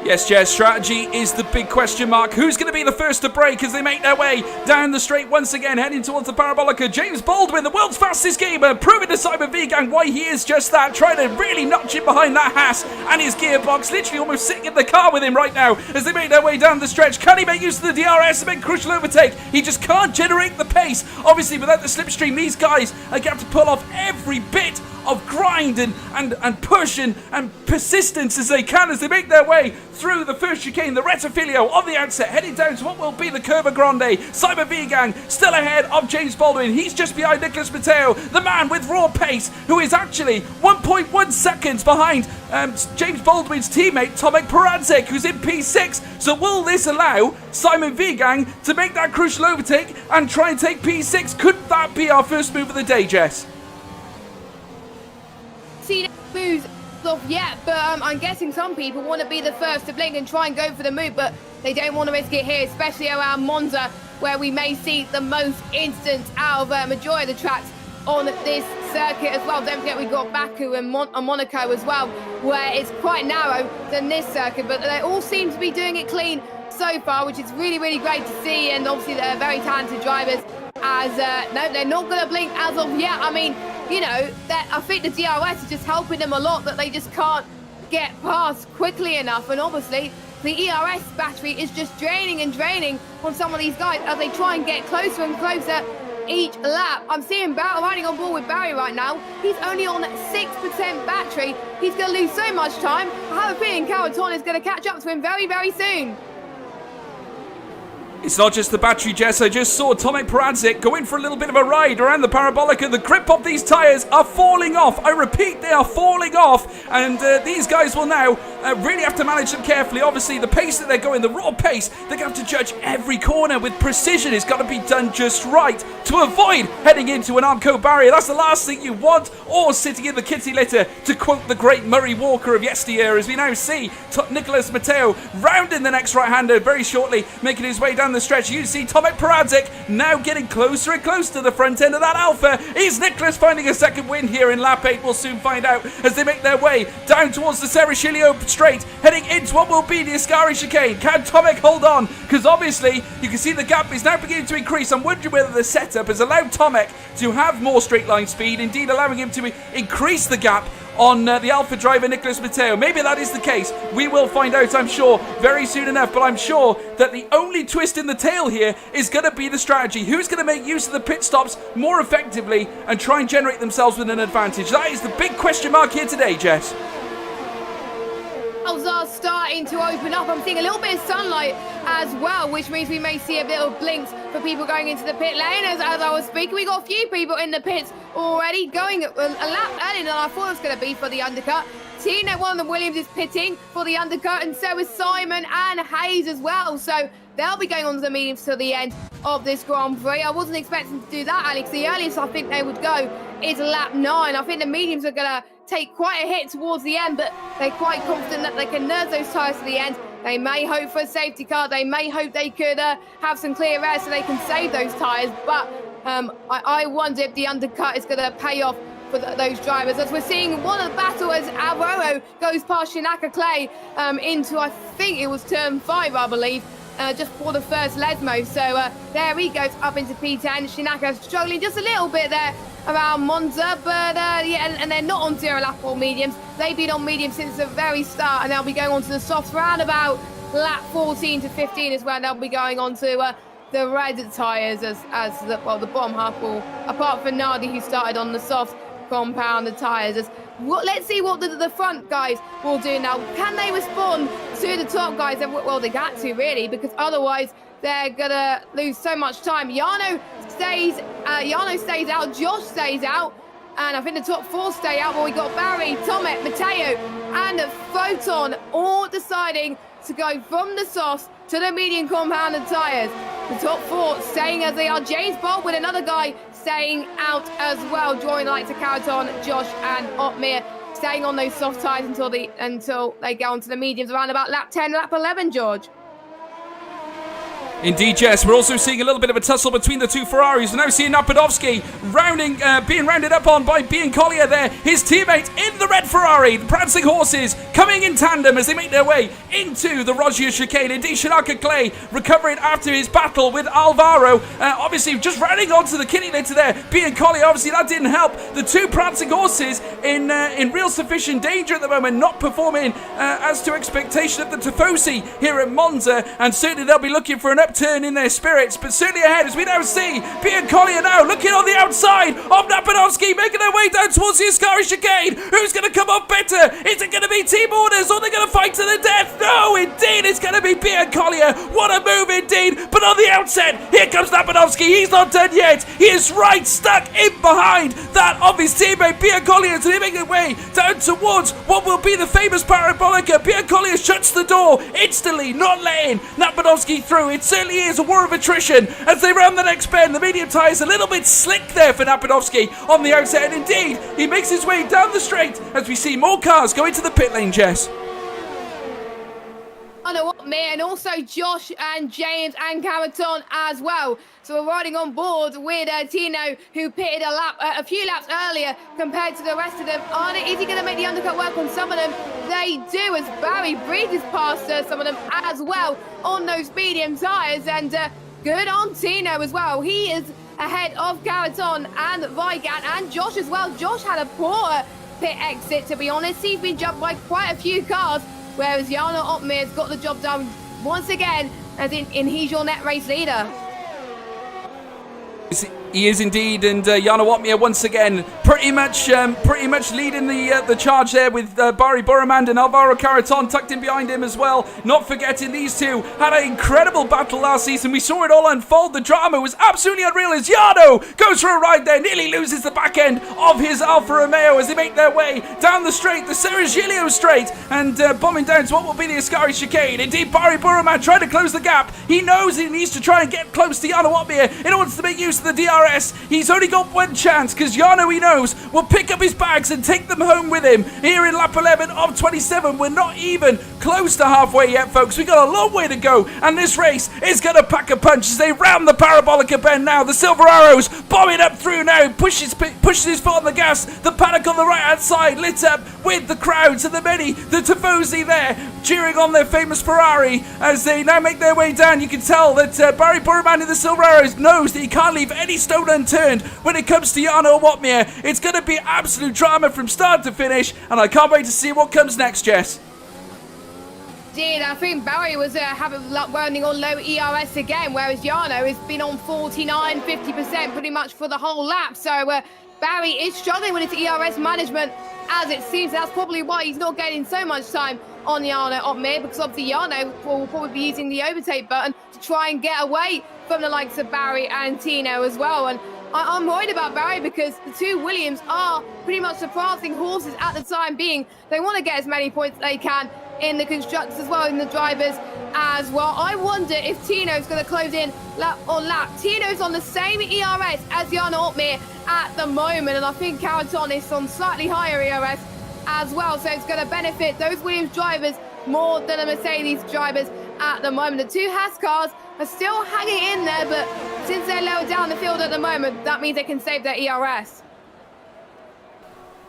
Speaker 1: Yes, Jez, strategy is the big question mark. Who's going to be the first to break as they make their way down the straight once again, heading towards the Parabolica? James Baldwin, the world's fastest gamer, proving to Simon Vigang why he is just that, trying to really notch him behind that Haas and his gearbox, literally almost sitting in the car with him right now as they make their way down the stretch. Can he make use of the DRS to make a crucial overtake? He just can't generate the pace. Obviously, without the slipstream, these guys are going to have to pull off every bit of grind and push and persistence as they can as they make their way through the first chicane, the Retafilio on the outset, heading down to what will be the Curva Grande. Simon Vigang still ahead of James Baldwin. He's just behind Nicholas Matteo, the man with raw pace, who is actually 1.1 seconds behind James Baldwin's teammate Tomek Peradzik, who's in P6. So will this allow Simon Vigang to make that crucial overtake and try and take P6? Could that be our first move of the day, Jess?
Speaker 2: See moves of yet, but I'm guessing some people want to be the first to blink and try and go for the move, but they don't want to risk it here, especially around Monza, where we may see the most instants out of a majority of the tracks on this circuit as well. Don't forget we've got Baku and Monaco as well, where it's quite narrow than this circuit, but they all seem to be doing it clean so far, which is really, really great to see, and obviously they're very talented drivers. No, they're not going to blink as of yet. I mean, you know, I think the DRS is just helping them a lot, that they just can't get past quickly enough, and obviously the ERS battery is just draining and draining on some of these guys as they try and get closer and closer each lap. I'm seeing Barry riding on board with Barry right now. He's only on 6% battery. He's going to lose so much time. I have a feeling Caraton is going to catch up to him very, very soon.
Speaker 1: It's not just the battery, Jess. I just saw Tomek Peradžić go in for a little bit of a ride around the Parabolica. The grip of these tyres are falling off. I repeat, they are falling off. And these guys will now really have to manage them carefully. Obviously, the pace that they're going, the raw pace, they're going to have to judge every corner with precision. It's got to be done just right to avoid heading into an Armco barrier. That's the last thing you want, or sitting in the kitty litter, to quote the great Murray Walker of yesteryear, as we now see Nicolas Matteo rounding the next right-hander very shortly, making his way down the stretch. You see Tomek Peradžić now getting closer and closer to the front end of that Alpha. Is Nicolas finding a second win here in lap 8? We'll soon find out as they make their way down towards the Serracilio straight, heading into what will be the Ascari chicane. Can Tomek hold on? Because obviously you can see the gap is now beginning to increase. I'm wondering whether the setup has allowed Tomek to have more straight line speed, indeed allowing him to increase the gap on the Alpha driver Nicolas Matteo. Maybe that is the case. We will find out, I'm sure, very soon enough. But I'm sure that the only twist in the tail here is going to be the strategy. Who's going to make use of the pit stops more effectively and try and generate themselves with an advantage? That is the big question mark here today, Jess.
Speaker 2: Are starting to open up. I'm seeing a little bit of sunlight as well, which means we may see a bit of blinks for people going into the pit lane. As I was speaking, we got a few people in the pits already, going a lap earlier than I thought it was going to be for the undercut. Tino, one of the Williams, is pitting for the undercut, and so is Simon and Hayes as well. So they'll be going on to the mediums till the end of this Grand Prix. I wasn't expecting to do that, Alex. The earliest I think they would go is lap 9. I think the mediums are going to take quite a hit towards the end, but they're quite confident that they can nurse those tyres to the end. They may hope for a safety car. They may hope they could have some clear air so they can save those tyres. But I wonder if the undercut is going to pay off for those drivers, as we're seeing one of the battle as Arroyo goes past Shinaka Clay into, I think it was turn 5, I believe, just for the first Lesmo. So there he goes up into P10. Shinaka's struggling just a little bit there around Monza, but yeah, and they're not on zero lap or mediums. They've been on mediums since the very start, and they'll be going on to the softs around about lap 14 to 15 is when they'll be going on to the red tyres as the bottom half will, apart from Nardi, who started on the soft compound tyres. Let's see what the front guys will do now. Can they respond to the top guys? Well, they got to, really, because otherwise they're gonna lose so much time. Jarno stays out, Josh stays out, and I think the top 4 stay out. But we got Barry, Tomek, Matteo, and Photon all deciding to go from the softs to the medium compounded tyres. The top 4 staying as they are. James Baldwin, another guy, staying out as well. Drawing the likes of Caraton, Josh, and Otmir, staying on those soft tyres until they go onto the mediums around about lap 10, lap 11, George.
Speaker 1: Indeed, yes. We're also seeing a little bit of a tussle between the two Ferraris. We're now seeing Napadovsky being rounded up on by Collier there. His teammate in the red Ferrari. The prancing horses coming in tandem as they make their way into the Roggia chicane. Indeed, Shinaka Clay recovering after his battle with Alvaro. Obviously, just running onto the kitty litter there. Collier, obviously, that didn't help. The two prancing horses in real sufficient danger at the moment, not performing as to expectation of the Tifosi here at Monza. And certainly they'll be looking for an upturn in their spirits, but certainly ahead as we now see Collier now looking on the outside of Napadovsky, making their way down towards the Ascari chicane. Who's going to come up better? Is it going to be Team team orders, or they're going to fight to the death. No, indeed, it's going to be Collier. What a move indeed. But on the outset, here comes Napanovsky. He's not done yet. He is right stuck in behind that of his teammate Collier, as they make their way down towards what will be the famous Parabolica. Collier shuts the door instantly, not letting Napanovsky through. It certainly is a war of attrition as they round the next bend. The medium tyre is a little bit slick there for Napanovsky on the outset, and indeed, he makes his way down the straight as we see more cars go into the pit lane, Jess.
Speaker 2: I know what, me, and also Josh and James and Caraton as well. So we're riding on board with Tino, who pitted a few laps earlier compared to the rest of them. Is he going to make the undercut work on some of them? They do, as Barry breezes past some of them as well on those medium tyres. And good on Tino as well. He is ahead of Caraton and Vigat and Josh as well. Josh had a poor pit exit, to be honest. He's been jumped by quite a few cars, whereas Jarno Opmeer's got the job done once again, as he's your net race leader.
Speaker 1: He is indeed, and Jarno Opmeer once again pretty much leading the charge there with Barry Burremand and Alvaro Caraton tucked in behind him as well. Not forgetting these two had an incredible battle last season. We saw it all unfold. The drama was absolutely unreal as Jarno goes for a ride there, nearly loses the back end of his Alfa Romeo as they make their way down the straight, the Sergilio straight, and bombing down to what will be the Ascari chicane. Indeed, Barry Burremand trying to close the gap. He knows he needs to try and get close to Jarno Opmeer in order to make use of the DRS. He's only got one chance because Jarno, he knows, will pick up his bags and take them home with him. Here in lap 11 of 27, we're not even close to halfway yet, folks. We've got a long way to go, and this race is going to pack a punch as they round the Parabolica bend now. The Silver Arrows bombing up through now, pushes his foot on the gas. The paddock on the right-hand side lit up with the crowds and the Tifosi there cheering on their famous Ferrari as they now make their way down. You can tell that Barry Burremand in the Silver Arrows knows that he can't leave any stone unturned when it comes to Jarno Opmeer. It's going to be absolute drama from start to finish, and I can't wait to see what comes next, Jess.
Speaker 2: Indeed, I think Barry was having luck running on low ERS again, whereas Jarno has been on 49, 50% pretty much for the whole lap. So Barry is struggling with his ERS management, as it seems. That's probably why he's not getting so much time on Jarno Opmeer, because obviously Jarno will probably be using the overtake button to try and get away from the likes of Barry and Tino as well. And I'm worried about Barry because the two Williams are pretty much the prancing horses at the time being. They want to get as many points as they can in the constructors as well, in the drivers as well. I wonder if Tino's going to close in lap on lap. Tino's on the same ERS as Jarno Opmeer at the moment, and I think Caraton is on slightly higher ERS as well, so it's going to benefit those Williams drivers more than the Mercedes drivers at the moment. The two Haas cars are still hanging in there, but since they're lower down the field at the moment, that means they can save their ERS.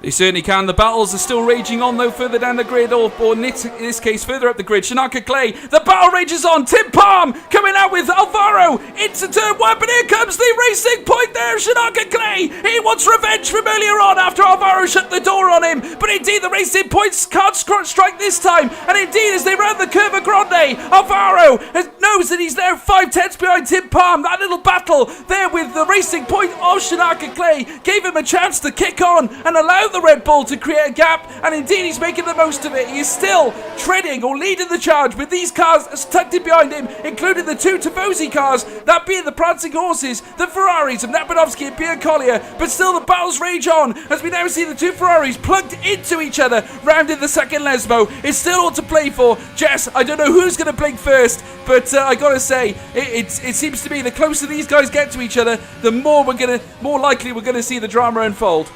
Speaker 1: They certainly can. The battles are still raging on, though, further down the grid, or in this case, further up the grid. Shanaka Clay, the battle rages on. Tim Palm coming out with Alvaro into turn one, but here comes the racing point there. Shanaka Clay, he wants revenge from earlier on after Alvaro shut the door on him. But indeed, the racing points can't strike this time. And indeed, as they round the Curva Grande, Alvaro knows that he's there 5/10 behind Tim Palm. That little battle there with the racing point of Shanaka Clay gave him a chance to kick on and allow the Red Bull to create a gap, and indeed he's making the most of it. He is still treading or leading the charge with these cars tucked in behind him, including the two Tifosi cars, that being the prancing horses, the Ferraris of Napanovsky and Collier. But still the battles rage on as we now see the two Ferraris plugged into each other round in the second Lesmo. It's still all to play for. Jess, I don't know who's going to blink first, but I gotta say it seems to be the closer these guys get to each other, the more likely we're gonna see the drama unfold.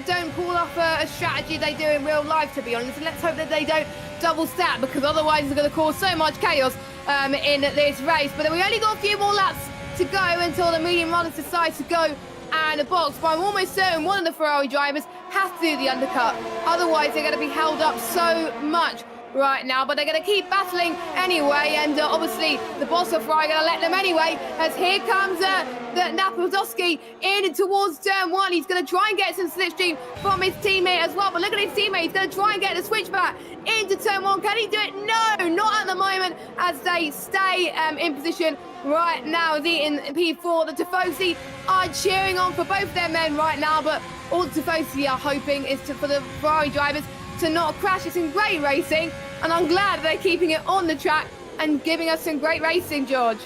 Speaker 2: Don't pull off a strategy they do in real life, to be honest, and let's hope that they don't double stack, because otherwise it's going to cause so much chaos in this race. But we only got a few more laps to go until the medium runners decide to go and box, but I'm almost certain one of the Ferrari drivers has to do the undercut, otherwise they're going to be held up so much right now. But they're going to keep battling anyway, and obviously the boss of Ferrari going to let them anyway, as here comes the Napanovsky in towards turn one. He's going to try and get some slipstream from his teammate as well, but look at his teammate, he's going to try and get the switchback into turn one. Can he do it? No, not at the moment, as they stay in position right now. The in P4, the Tifosi are cheering on for both their men right now, but all the Tifosi are hoping is for the Ferrari drivers to not crash. It's some great racing, and I'm glad they're keeping it on the track and giving us some great racing, George.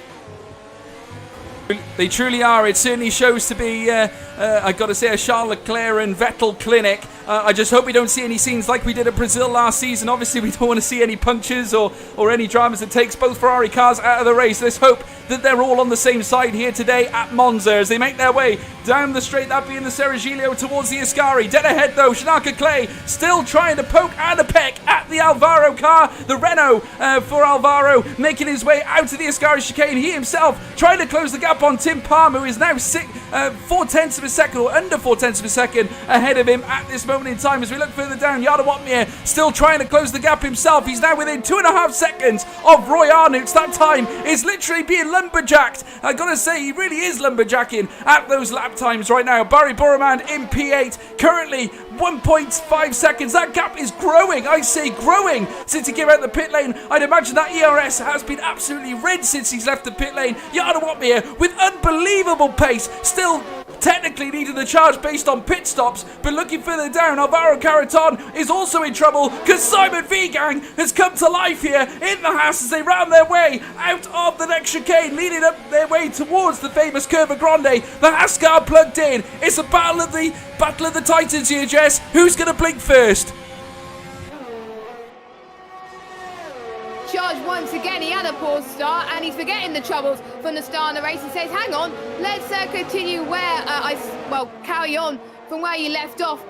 Speaker 1: They truly are. It certainly shows to be, I've got to say, a Charles Leclerc and Vettel clinic. I just hope we don't see any scenes like we did at Brazil last season. Obviously, we don't want to see any punctures or any dramas that takes both Ferrari cars out of the race. Let's hope that they're all on the same side here today at Monza as they make their way down the straight, that being the Serigilio towards the Ascari. Dead ahead, though, Shanaka Clay still trying to poke and a peck at the Alvaro car. The Renault for Alvaro making his way out to the Ascari chicane. He himself trying to close the gap on Tim Palmer, who is now 4/10 of a second, or under 4/10 of a second ahead of him at this moment in time. As we look further down, Jarno Watmir still trying to close the gap himself. He's now within 2.5 seconds of Roy Arnouts. That time is literally being lumberjacked. I gotta say, he really is lumberjacking at those lap times right now. Barry Boromand in P8, currently 1.5 seconds. That gap is growing, I say growing, since he came out the pit lane. I'd imagine that ERS has been absolutely red since he's left the pit lane. Jarno Watmir with unbelievable pace, still technically needing the charge based on pit stops, but looking further down, Alvaro Carreton is also in trouble because Simon Vigang has come to life here in the Haas as they round their way out of the next chicane, leading up their way towards the famous Curva Grande. The Haas car plugged in. It's a battle of the Titans here, Jess. Who's going to blink first?
Speaker 2: Charge once again, he had a poor start and he's forgetting the troubles from the start of the race. He says, hang on, let's continue carry on from where you left off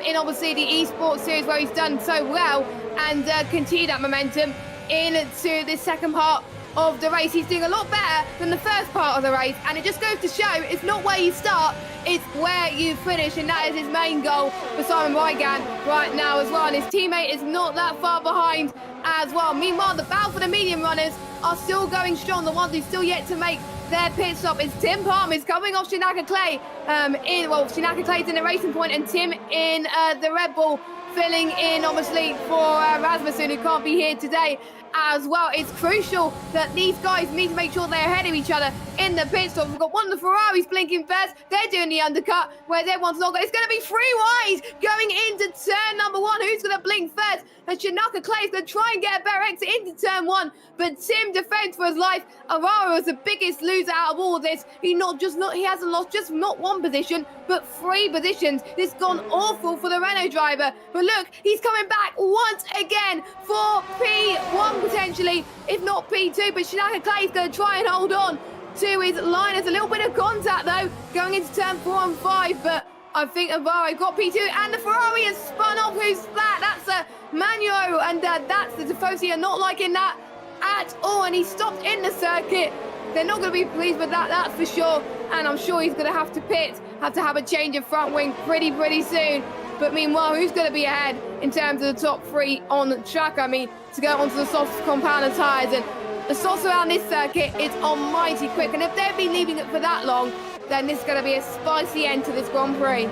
Speaker 2: in obviously the esports series where he's done so well, and continue that momentum into the second part of the race. He's doing a lot better than the first part of the race, and it just goes to show it's not where you start, it's where you finish, and that is his main goal for Simon Vigang right now as well, and his teammate is not that far behind as well. Meanwhile, the battle for the medium runners are still going strong. The ones who still yet to make their pit stop is Tim Palmer is coming off Shanaka Clay. Shanaka Clay's in the Racing Point and Tim in the Red Bull, filling in obviously for Rasmussen, who can't be here today as well. It's crucial that these guys need to make sure they're ahead of each other in the pit stop. We've got one of the Ferraris blinking first. They're doing the undercut, whereas everyone's not. It's going to be three wide going into turn number one. Who's going to blink first? And Shanaka Clay is going to try and get a better exit into turn one, but Tim defends for his life. Alvaro is the biggest loser out of all of this. He hasn't lost just not one position, but 3 positions. It's gone awful for the Renault driver. But look, he's coming back once again for P1 potentially, if not P2. But Shanaka Clay is going to try and hold on to his line. There's a little bit of contact though going into turn 4 and 5, but I think Alvaro got P2, and the Ferrari has spun off. Who's that? That's a Manuel, and that's the Tifosi are not liking that at all, and he stopped in the circuit. They're not going to be pleased with that, that's for sure, and I'm sure he's going to have to pit, have to have a change of front wing pretty soon. But meanwhile, who's going to be ahead in terms of the top 3 on the track? I mean, to go onto the soft compounder tyres, and the softs around this circuit, it's almighty quick, and if they've been leaving it for that long, then this is going to be a spicy end to this Grand Prix.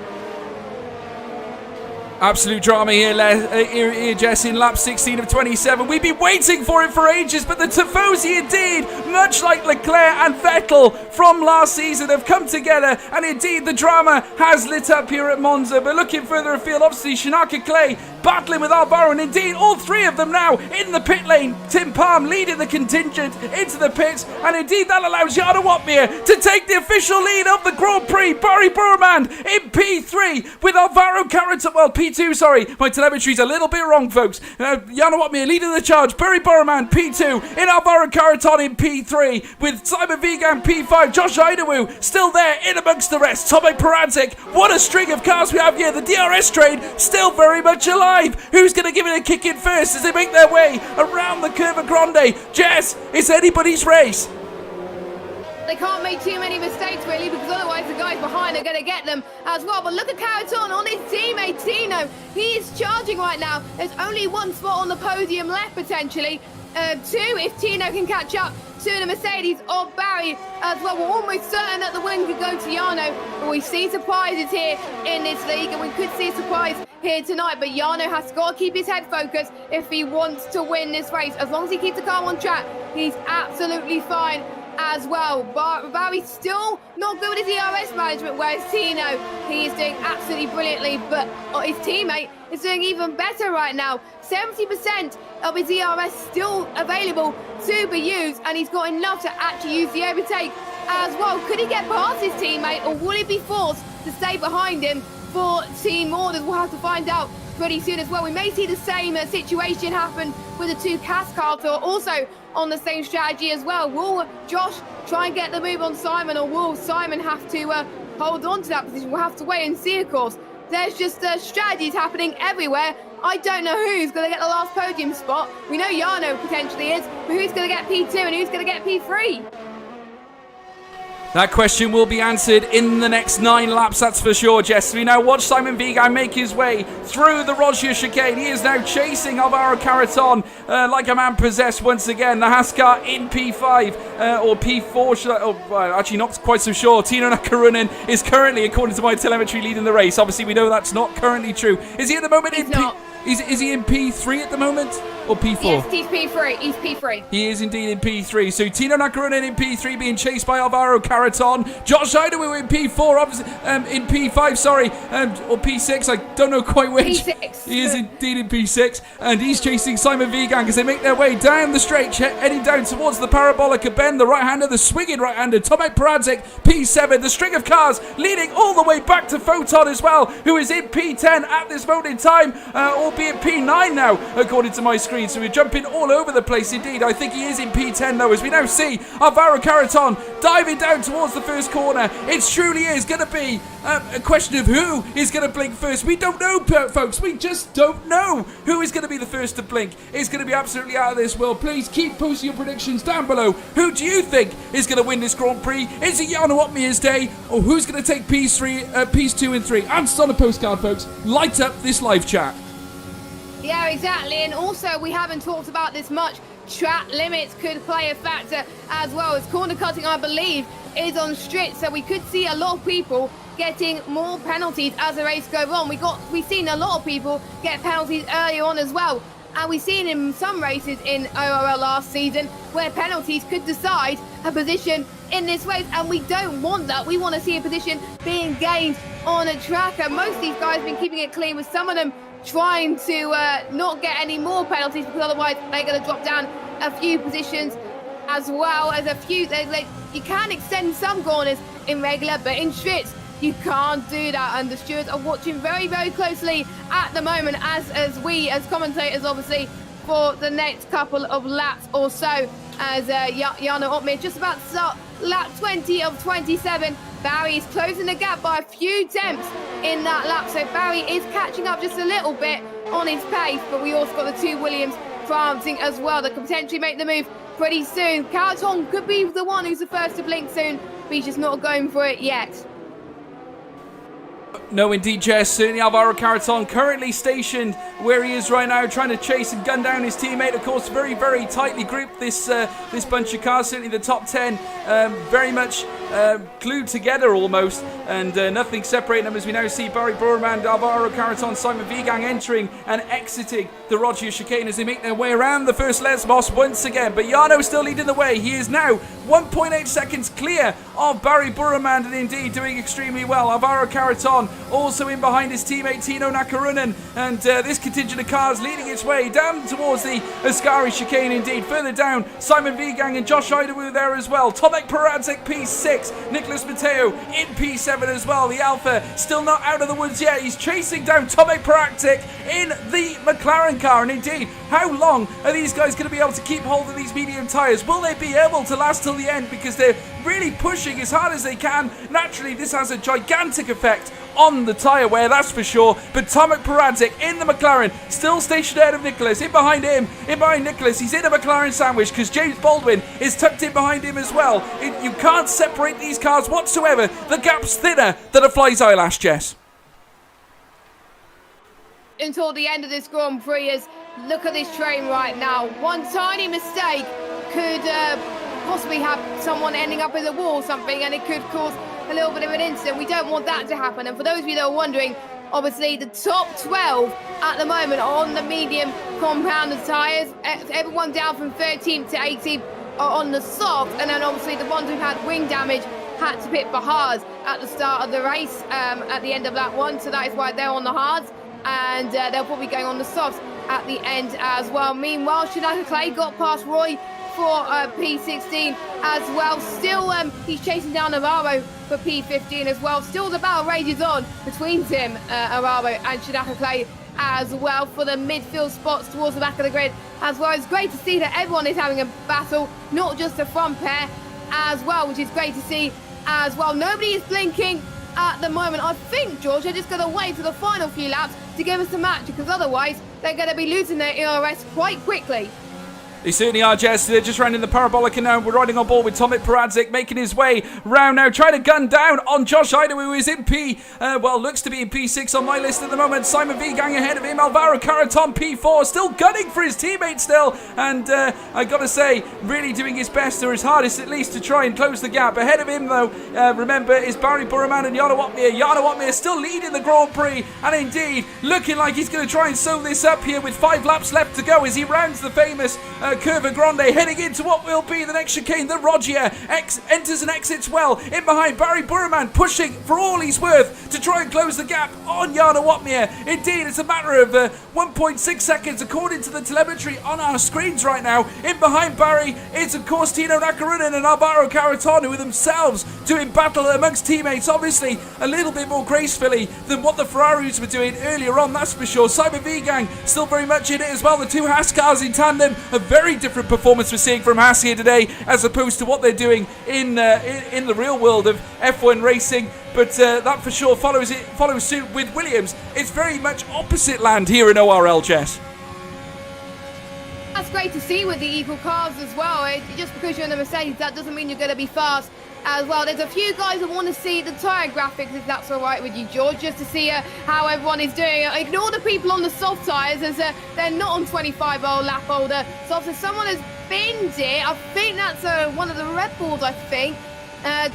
Speaker 1: Absolute drama here, Jess, in lap 16 of 27. We've been waiting for it for ages, but the Tifosi indeed, much like Leclerc and Vettel from last season, have come together, and indeed the drama has lit up here at Monza. But looking further afield, obviously Shanaka Clay battling with Alvaro, and indeed all 3 of them now in the pit lane. Tim Palm leading the contingent into the pits, and indeed that allows Jarno Watmir to take the official lead of the Grand Prix. Barry Burman in P3 with Alvaro Carreton, well, P2, sorry, my telemetry's a little bit wrong, folks. Jarno Watmir leading the charge. Barry Burman P2 in Alvaro Carreton in P3 with Simon Vigang P5. Josh Idawu still there in amongst the rest. Tomek Perantic, what a string of cars we have here. The DRS train still very much alive. Who's going to give it a kick in first as they make their way around the Curva Grande? Jess, it's anybody's race.
Speaker 2: They can't make too many mistakes really, because otherwise the guys behind are going to get them as well. But look at Carreton on his teammate Tino. He is charging right now. There's only 1 spot on the podium left potentially. 2 if Tino can catch up to the Mercedes of Barry as well. We're almost certain that the win could go to Jarno, but we see surprises here in this league, and we could see a surprise here tonight. But Jarno has got to keep his head focused if he wants to win this race. As long as he keeps the car on track, he's absolutely fine as well. But Barry's still not good with his ERS management, whereas Tino, he is doing absolutely brilliantly, but his teammate is doing even better right now. 70% of his ERS still available to be used, and he's got enough to actually use the overtake as well. Could he get past his teammate, or will he be forced to stay behind him for team orders? We'll have to find out pretty soon as well. We may see the same situation happen with the two cast cars, who are also on the same strategy as well. Will Josh try and get the move on Simon, or will Simon have to hold on to that position? We'll have to wait and see, of course. There's just strategies happening everywhere. I don't know who's going to get the last podium spot. We know Jarno potentially is, but who's going to get P2 and who's going to get P3?
Speaker 1: That question will be answered in the next 9 laps, that's for sure, Jess. We now watch Simon Vigan make his way through the Roger chicane. He is now chasing Alvaro Carreton like a man possessed once again. The Haskar in P5 or P4, actually not quite so sure. Tino Nakarunen is currently, according to my telemetry, leading the race. Obviously, we know that's not currently true. Is he at the moment
Speaker 2: He's not.
Speaker 1: Is he in P3 at the moment? Or P4?
Speaker 2: Yes, he's P3. He's P3.
Speaker 1: He is indeed in P3. So Tino Nakarunen in P3 being chased by Alvaro Carreton. Josh Idawu in P4, obviously, in P5, sorry, or P6. I don't know quite which.
Speaker 2: P6.
Speaker 1: He is indeed in P6. And he's chasing Simon Vigan as they make their way down the straight, heading down towards the Parabolica bend. The right-hander, the swinging right-hander, Tomek Paradzik, P7. The string of cars leading all the way back to Photon as well, who is in P10 at this moment in time, albeit P9 now, according to my screen. So we're jumping all over the place indeed. I think he is in P10 though, as we now see Alvaro Carreton diving down towards the first corner. It truly is going to be a question of who is going to blink first. We don't know, folks. We just don't know who is going to be the first to blink. It's going to be absolutely out of this world. Please keep posting your predictions down below. Who do you think is going to win this Grand Prix? Is it Jarno Opmeer's day, or who's going to take Ps 2 and 3? Answers on a postcard, folks. Light up this live chat.
Speaker 2: Yeah, exactly. And also, we haven't talked about this much. Track limits could play a factor as well, as corner cutting, I believe, is on strict. So we could see a lot of people getting more penalties as the race goes on. We've seen a lot of people get penalties early on as well. And we've seen in some races in ORL last season where penalties could decide a position in this race, and we don't want that. We want to see a position being gained on a track, and most of these guys have been keeping it clean, with some of them trying to not get any more penalties, because otherwise they're going to drop down a few positions, as well as a few. You can extend some corners in regular, but in straights you can't do that, and the stewards are watching very, very closely at the moment, as we as commentators, obviously, for the next couple of laps or so, as Jarno Opmeer just about to start lap 20 of 27. Barry is closing the gap by a few tenths in that lap, so Barry is catching up just a little bit on his pace, but we also got the two Williams prancing as well that could potentially make the move pretty soon. Carleton could be the one who's the first to blink soon, but he's just not going for it yet.
Speaker 1: No, indeed, Jess. Certainly Alvaro Carreton currently stationed where he is right now, trying to chase and gun down his teammate. Of course, very, very tightly grouped, this bunch of cars. Certainly the top 10 very much glued together almost, and nothing separating them, as we now see Barry Burman, Alvaro Carreton, Simon Vigan entering and exiting the Roger chicane as they make their way around the first Lesmos once again. But Jarno still leading the way. He is now 1.8 seconds clear of Barry Burman, and indeed doing extremely well. Alvaro Carreton also in behind his teammate Tino Nakarunen, and this contingent of cars leading its way down towards the Ascari chicane indeed. Further down, Simon Vigan and Josh Idawu there as well. Tomek Paradzik P6, Nicholas Mateo in P7 as well. The Alpha still not out of the woods yet. He's chasing down Tomek Paradzik in the McLaren car, and indeed, how long are these guys going to be able to keep hold of these medium tyres? Will they be able to last till the end, because they're really pushing as hard as they can? Naturally, this has a gigantic effect on the tyre wear, that's for sure. But Tomek Paradzik in the McLaren, still stationed ahead of Nicholas. In behind him, in behind Nicholas, he's in a McLaren sandwich, because James Baldwin is tucked in behind him as well. You can't separate these cars whatsoever. The gap's thinner than a fly's eyelash, Jess.
Speaker 2: Until the end of this Grand Prix, is look at this train right now. One tiny mistake could possibly have someone ending up in the wall or something, and it could cause a little bit of an incident. We don't want that to happen. And for those of you that are wondering, obviously the top 12 at the moment are on the medium compounded tyres. Everyone down from 13th to 18th are on the soft, and then obviously the ones who've had wing damage had to pit for hards at the start of the race, at the end of that one, so that is why they're on the hards, and they'll probably be going on the softs at the end as well. Meanwhile, Shinaka Clay got past Roy for P16 as well. Still, he's chasing down Navarro for P15 as well. Still, the battle rages on between Tim Navarro and Shinaka Clay as well for the midfield spots towards the back of the grid as well. It's great to see that everyone is having a battle, not just the front pair as well, which is great to see as well. Nobody is blinking at the moment. I think, George, they're just going to wait for the final few laps to give us a match, because otherwise they're going to be losing their ERS quite quickly.
Speaker 1: They certainly are, Jess. They're just rounding the parabolic, and now we're riding on board with Tomek Paradzik making his way round now, trying to gun down on Josh Idaho, who is in looks to be in P6 on my list at the moment. Simon Vigang ahead of him. Alvaro Caraton P4, still gunning for his teammate still, and I gotta say, really doing his best, or his hardest at least, to try and close the gap. Ahead of him though, remember, is Barry Burman and Jana Watmir. Jana Watmir still leading the Grand Prix, and indeed looking like he's going to try and sew this up here with 5 laps left to go as he rounds the famous Curva Grande, heading into what will be the next chicane. The Rogier enters and exits well in behind. Barry Burman pushing for all he's worth to try and close the gap on Jana Watmir. Indeed, it's a matter of 1.6 seconds according to the telemetry on our screens right now. In behind Barry is of course Tino Nakarunen and Alvaro Caraton, who are themselves doing battle amongst teammates, obviously a little bit more gracefully than what the Ferraris were doing earlier on, that's for sure. Simon Vigang still very much in it as well. The two Haas cars in tandem, a very different performance we're seeing from Haas here today as opposed to what they're doing in the real world of F1 racing. But that for sure follows suit with Williams. It's very much opposite land here in ORL, Jess.
Speaker 2: That's great to see with the equal cars as well. Just because you're in the Mercedes, that doesn't mean you're going to be fast as well. There's a few guys that want to see the tyre graphics, if that's all right with you, George, just to see how everyone is doing. Ignore the people on the soft tyres, as they're not on 25 lap older softs. If someone has binned it, I think that's one of the Red Bulls, I think,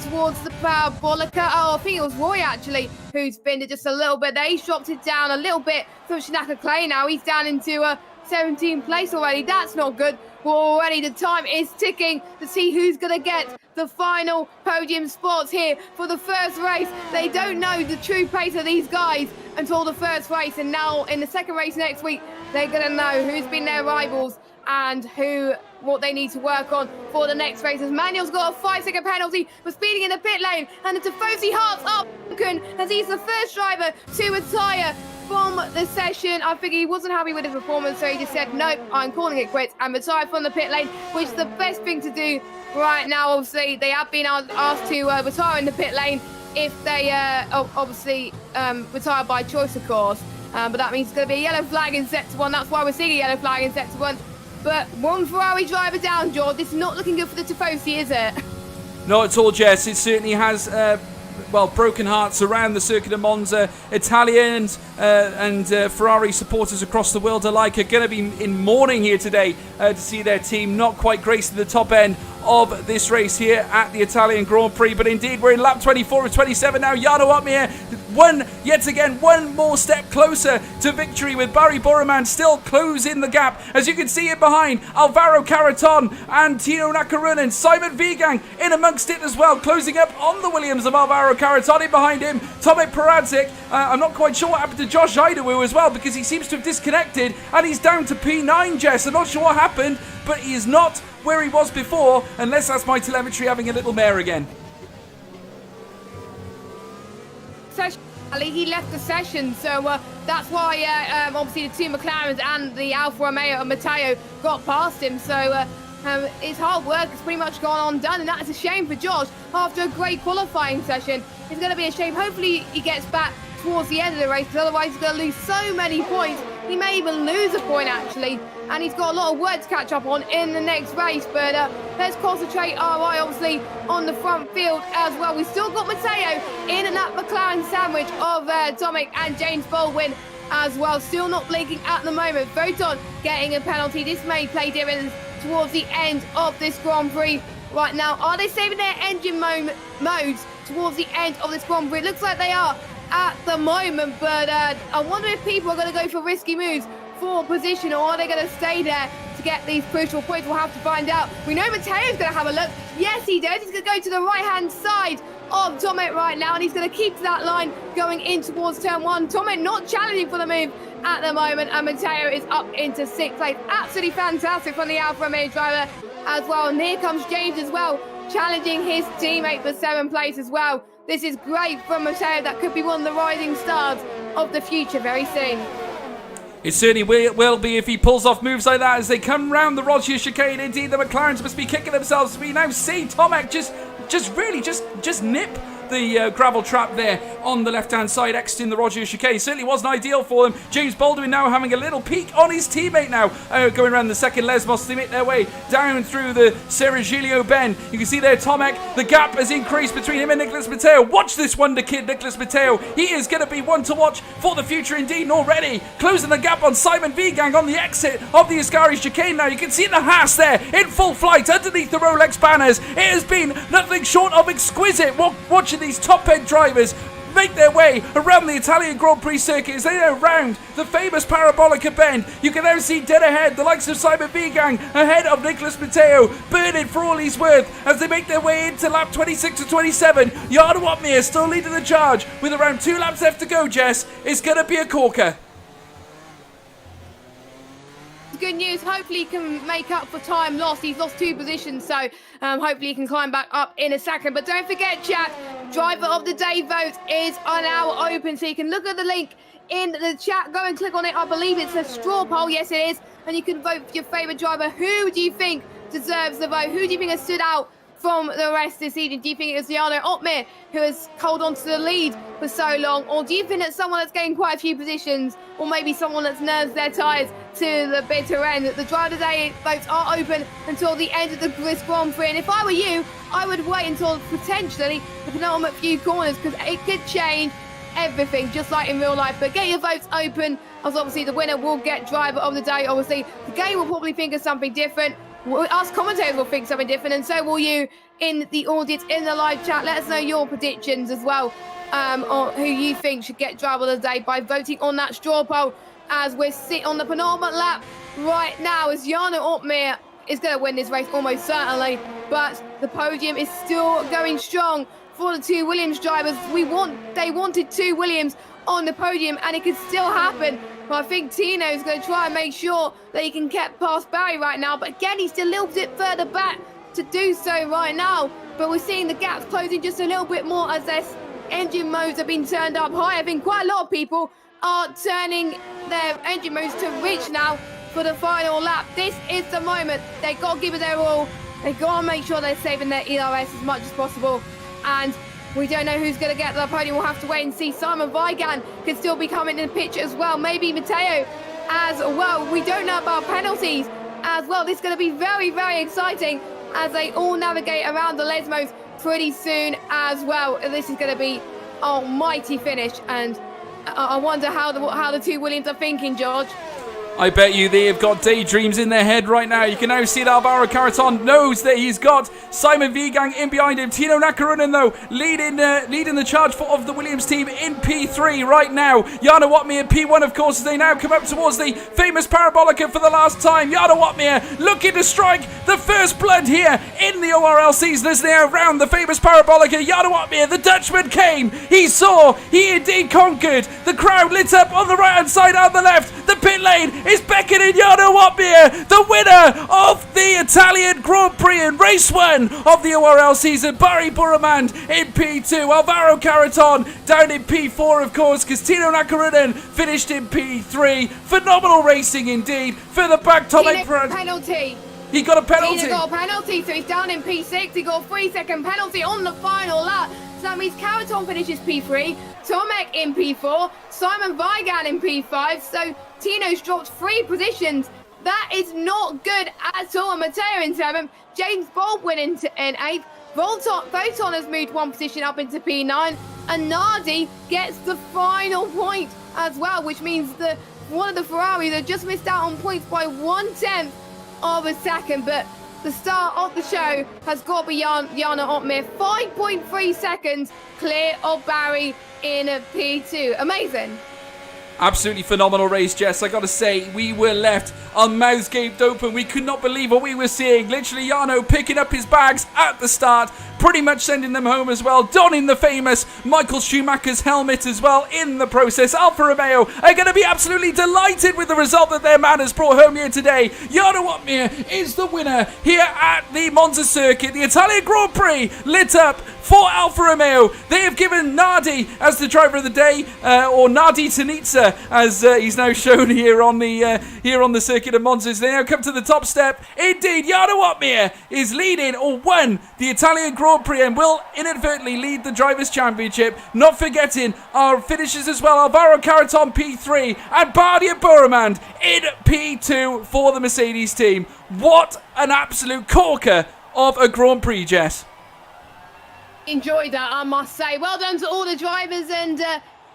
Speaker 2: towards the Parabolica. Oh, I think it was Roy, actually, who's binned it just a little bit there. He's dropped it down a little bit for Shinaka Clay now. He's down into 17th place already. That's not good. Well, already the time is ticking to see who's going to get the final podium spots here for the first race. They don't know the true pace of these guys until the first race, and now in the second race next week, they're going to know who's been their rivals and what they need to work on for the next race. As Manuel's got a 5-second penalty for speeding in the pit lane, and the Tifosi hearts are broken as he's the first driver to retire from the session. I think he wasn't happy with his performance, so he just said, nope, I'm calling it quits, and retired from the pit lane, which is the best thing to do right now. Obviously, they have been asked to retire in the pit lane if they retire by choice, of course. But that means it's going to be a yellow flag in Sector 1. That's why we're seeing a yellow flag in Sector 1. But one Ferrari driver down, George. This is not looking good for the Tifosi, is it?
Speaker 1: Not at all, Jess. It certainly has broken hearts around the circuit of Monza. Italians and Ferrari supporters across the world alike are going to be in mourning here today to see their team not quite gracing the top end of this race here at the Italian Grand Prix. But indeed, we're in lap 24 of 27 now. Jana Watmir, one more step closer to victory, with Barry Borroman still closing the gap. As you can see it behind, Alvaro Caraton and Tino Nakarunen. Simon Vigang in amongst it as well, closing up on the Williams of Alvaro Caraton. In behind him, Tomek Paradzik. I'm not quite sure what happened to Josh Idaho as well, because he seems to have disconnected and he's down to P9, Jess. I'm not sure what happened, but he is not where he was before, unless that's my telemetry having a little mare again.
Speaker 2: He left the session, so that's why obviously the two McLarens and the Alfa Romeo and Matteo got past him. So his hard work has pretty much gone undone, and that is a shame for Josh after a great qualifying session. It's going to be a shame. Hopefully he gets back towards the end of the race, because otherwise he's going to lose so many points. He may even lose a point, actually, and he's got a lot of work to catch up on in the next race. But let's concentrate our eye, obviously, on the front field as well. We've still got Matteo in and that McLaren sandwich of Tomek and James Baldwin as well. Still not blinking at the moment. Photon getting a penalty. This may play dividends towards the end of this Grand Prix right now. Are they saving their engine modes towards the end of this Grand Prix? It looks like they are at the moment, but I wonder if people are going to go for risky moves P4 position, or are they going to stay there to get these crucial points? We'll have to find out. We know Matteo's going to have a look. Yes, he does. He's going to go to the right-hand side of Tomek right now, and he's going to keep to that line going in towards turn 1. Tomek not challenging for the move at the moment, and Matteo is up into 6th place. Absolutely fantastic from the Alfa Romeo driver as well. And here comes James as well, challenging his teammate for 7th place as well. This is great from Matteo. That could be one of the rising stars of the future very soon.
Speaker 1: It certainly will be if he pulls off moves like that as they come round the Roger chicane. Indeed, the McLarens must be kicking themselves. We now see Tomek just nip the gravel trap there on the left-hand side, exiting the Roger chicane. Certainly wasn't ideal for them. James Baldwin now having a little peek on his teammate now, going around the second Lesmos to make their way down through the Serigilio bend. You can see there Tomek, the gap has increased between him and Nicholas Matteo. Watch this wonder kid, Nicholas Matteo. He is going to be one to watch for the future indeed, and already closing the gap on Simon Vigang on the exit of the Ascari chicane now. You can see the Haas there in full flight underneath the Rolex banners. It has been nothing short of exquisite watching these top-end drivers make their way around the Italian Grand Prix circuit as they go round the famous Parabolica bend. You can now see dead ahead the likes of Simon Vigang ahead of Nicholas Matteo, burning for all he's worth as they make their way into lap 26 to 27. Jarno Opmeer still leading the charge with around 2 laps left to go, Jess. It's going to be a corker.
Speaker 2: Good news. Hopefully he can make up for time lost. He's lost 2 positions, so hopefully he can climb back up in a second. But don't forget, chat, driver of the day vote is now open, so you can look at the link in the chat. Go and click on it. I believe it's a straw poll. Yes, it is. And you can vote for your favourite driver. Who do you think deserves the vote? Who do you think has stood out from the rest this season? Do you think it was Jarno Opmeer who has held on to the lead for so long? Or do you think it's someone that's gained quite a few positions? Or maybe someone that's nerves their tyres to the bitter end? The driver today votes are open until the end of the Gris Grand Prix. And if I were you, I would wait until potentially the penultimate few corners, because it could change everything, just like in real life. But get your votes open, as obviously the winner will get driver of the day. Obviously, the game will probably think of something different. Us commentators will think something different, and so will you in the audience, in the live chat. Let us know your predictions as well, on who you think should get driver of the day by voting on that straw poll, as we're sitting on the penultimate lap right now, as Jarno Opmeer is going to win this race almost certainly, but the podium is still going strong for the 2 Williams drivers. They wanted 2 Williams on the podium, and it could still happen. But I think Tino is going to try and make sure that he can get past Barry right now. But again, he's still a little bit further back to do so right now. But we're seeing the gaps closing just a little bit more as their engine modes have been turned up high. I think quite a lot of people are turning their engine modes to rich now for the final lap. This is the moment. They've got to give it their all. They've got to make sure they're saving their ERS as much as possible. And we don't know who's going to get the podium. We'll have to wait and see. Simon Vigan could still be coming in the picture as well. Maybe Matteo as well. We don't know about penalties as well. This is going to be very, very exciting as they all navigate around the Lesmos pretty soon as well. This is going to be an almighty finish. And I wonder how the 2 Williams are thinking, George.
Speaker 1: I bet you they have got daydreams in their head right now. You can now see that Alvaro Carreton knows that he's got Simon Vigang in behind him. Tino Nakarunen, though, leading the charge of the Williams team in P3 right now. Jarno Opmeer in P1, of course, as they now come up towards the famous Parabolica for the last time. Jarno Opmeer looking to strike the first blood here in the ORL season as they are around the famous Parabolica. Jarno Opmeer, the Dutchman, came. He saw. He indeed conquered. The crowd lit up on the right-hand side and the left. The pit lane is beckoning Jarno Opmeer, the winner of the Italian Grand Prix in race 1 of the ORL season. Barry Buramand in P2, Alvaro Carreton down in P4, of course, because Tino Nakarunen finished in P3. Phenomenal racing indeed for the back Tomek front.
Speaker 2: Penalty.
Speaker 1: He got a penalty.
Speaker 2: He got a penalty, so he's down in P6. He got a 3-second penalty on the final lap. So that means Carreton finishes P3, Tomek in P4, Simon Vigan in P5. So Tino's dropped 3 positions. That is not good at all. Matteo in 7th, James Baldwin in 8th. Voton has moved 1 position up into P9, and Nardi gets the final point as well, which means that one of the Ferraris have just missed out on points by 1/10 of a second. But the star of the show has got to be Jarno Opmeer. 5.3 seconds clear of Barry in P2. Amazing.
Speaker 1: Absolutely phenomenal race, Jess. I got to say, we were left our mouths gaped open. We could not believe what we were seeing. Literally, Jarno picking up his bags at the start, pretty much sending them home as well, donning the famous Michael Schumacher's helmet as well in the process. Alfa Romeo are going to be absolutely delighted with the result that their man has brought home here today. Jarno Opmeer is the winner here at the Monza circuit. The Italian Grand Prix lit up for Alfa Romeo. They have given Nardi as the driver of the day, or Nardi Tanitsa, as he's now shown here on the circuit of Monza. They now come to the top step. Indeed, Jarno Opmeer is leading, or won, the Italian Grand Prix and will inadvertently lead the Drivers' Championship. Not forgetting our finishers as well. Alvaro Caraton P3 and Bardia Buremand in P2 for the Mercedes team. What an absolute corker of a Grand Prix, Jess.
Speaker 2: Enjoyed that, I must say. Well done to all the drivers, and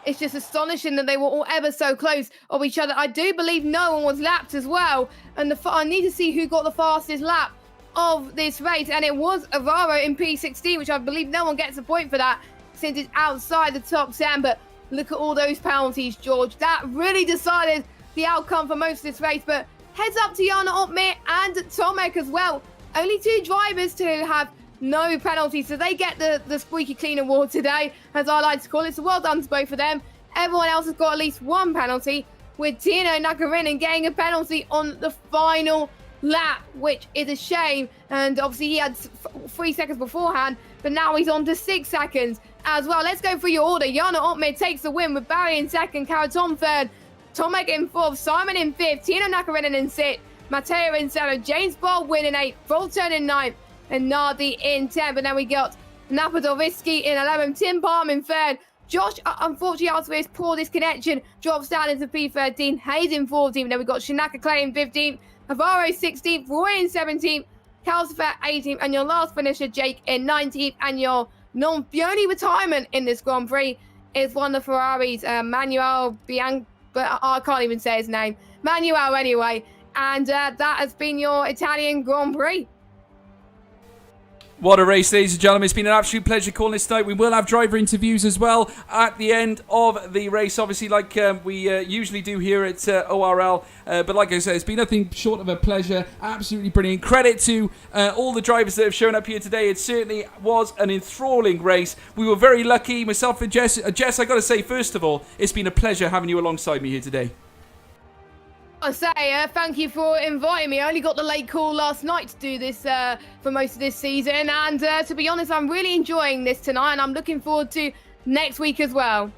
Speaker 2: it's just astonishing that they were all ever so close of each other. I do believe no one was lapped as well, and I need to see who got the fastest lap of this race, and it was Alvaro in P16, which I believe no one gets a point for that since it's outside the top 10. But look at all those penalties, George. That really decided the outcome for most of this race. But heads up to Jarno Opmeer and Tomek as well. Only two drivers to have no penalties, so they get the squeaky clean award today, as I like to call it. So well done to both of them. Everyone else has got at least one penalty, with Tino Nakarinen getting a penalty on the final lap, which is a shame. And obviously he had 3 seconds beforehand, but now he's on to 6 seconds as well. Let's go through your order. Jarno Opmeer takes the win with Barry in second, Caraton third, Tomek in fourth, Simon in fifth, Tino Nakarinen in sixth, Matteo in seventh, James Baldwin in eighth, Volturn in ninth, and Nardi in 10th. But then we got Napadovitsky in 11th, Tim Palm in 3rd. Josh, unfortunately, after this poor disconnection, drops down into P13. Hayes in 14th. Then we got Shinaka Clay in 15th, Havaro 16th, Roy in 17th, Calcifer 18th, and your last finisher, Jake, in 19th. And the only retirement in this Grand Prix is one of Ferrari's, Manuel Bianchi, but I can't even say his name. Manuel, anyway. And that has been your Italian Grand Prix.
Speaker 1: What a race, ladies and gentlemen. It's been an absolute pleasure calling this tonight. We will have driver interviews as well at the end of the race, obviously, like we usually do here at ORL. But like I said, it's been nothing short of a pleasure. Absolutely brilliant. Credit to all the drivers that have shown up here today. It certainly was an enthralling race. We were very lucky, myself and Jess. Jess, I got to say, first of all, it's been a pleasure having you alongside me here today.
Speaker 2: I say thank you for inviting me. I only got the late call last night to do this for most of this season, and to be honest, I'm really enjoying this tonight, and I'm looking forward to next week as well.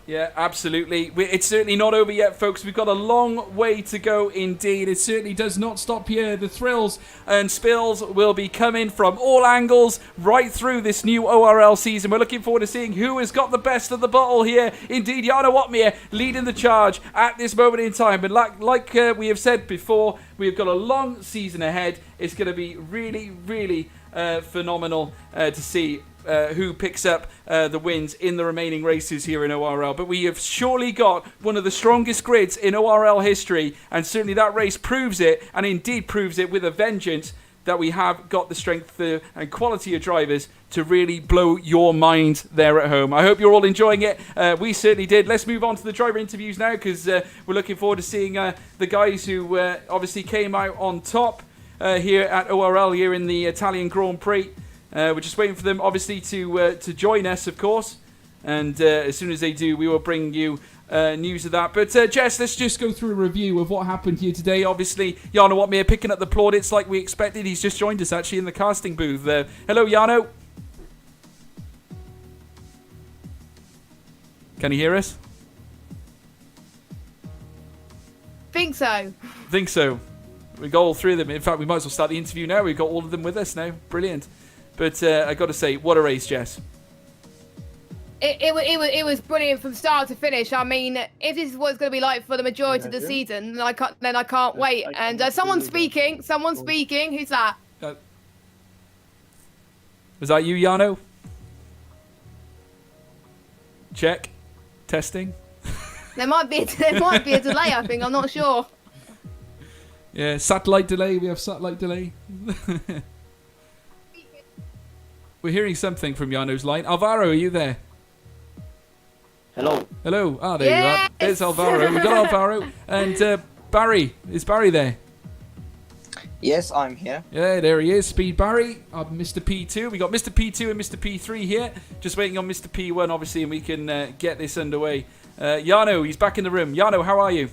Speaker 1: Yeah, absolutely. It's certainly not over yet, folks. We've got a long way to go indeed. It certainly does not stop here. The thrills and spills will be coming from all angles right through this new ORL season. We're looking forward to seeing who has got the best of the bottle here. Indeed, Jarno Opmeer leading the charge at this moment in time. But like we have said before, we've got a long season ahead. It's going to be really, really phenomenal to see who picks up the wins in the remaining races here in ORL. But we have surely got one of the strongest grids in ORL history, and certainly that race proves it, and indeed proves it with a vengeance, that we have got the strength and quality of drivers to really blow your mind there at home. I hope you're all enjoying it. We certainly did. Let's move on to the driver interviews now, because we're looking forward to seeing the guys who obviously came out on top here at ORL here in the Italian Grand Prix. We're just waiting for them, obviously, to join us, of course. And as soon as they do, we will bring you news of that. But Jess, let's just go through a review of what happened here today. Obviously, Jarno Opmeer picking up the plaudits like we expected. He's just joined us, actually, in the casting booth. Hello, Jarno. Can you hear us?
Speaker 2: Think so.
Speaker 1: Think so. We got all three of them. In fact, we might as well start the interview now. We've got all of them with us now. Brilliant. But I got to say, what a race, Jess.
Speaker 2: It was brilliant from start to finish. I mean, if this is what it's going to be like for the majority of the season, then I can't wait. And someone's speaking. Who's that?
Speaker 1: Was that you, Jarno? Check. Testing.
Speaker 2: There might be a delay, I think. I'm not sure.
Speaker 1: Yeah, satellite delay. We have satellite delay. We're hearing something from Jarno's line. Alvaro, are you there?
Speaker 3: Hello.
Speaker 1: Hello. Ah, there you are.
Speaker 2: Yes!
Speaker 1: There's Alvaro. We got Alvaro. And Barry. Is Barry there?
Speaker 3: Yes, I'm here.
Speaker 1: Yeah, there he is. Speed Barry. Mr. P2. We got Mr. P2 and Mr. P3 here. Just waiting on Mr. P1, obviously, and we can get this underway. Jarno, he's back in the room. Jarno, how are you?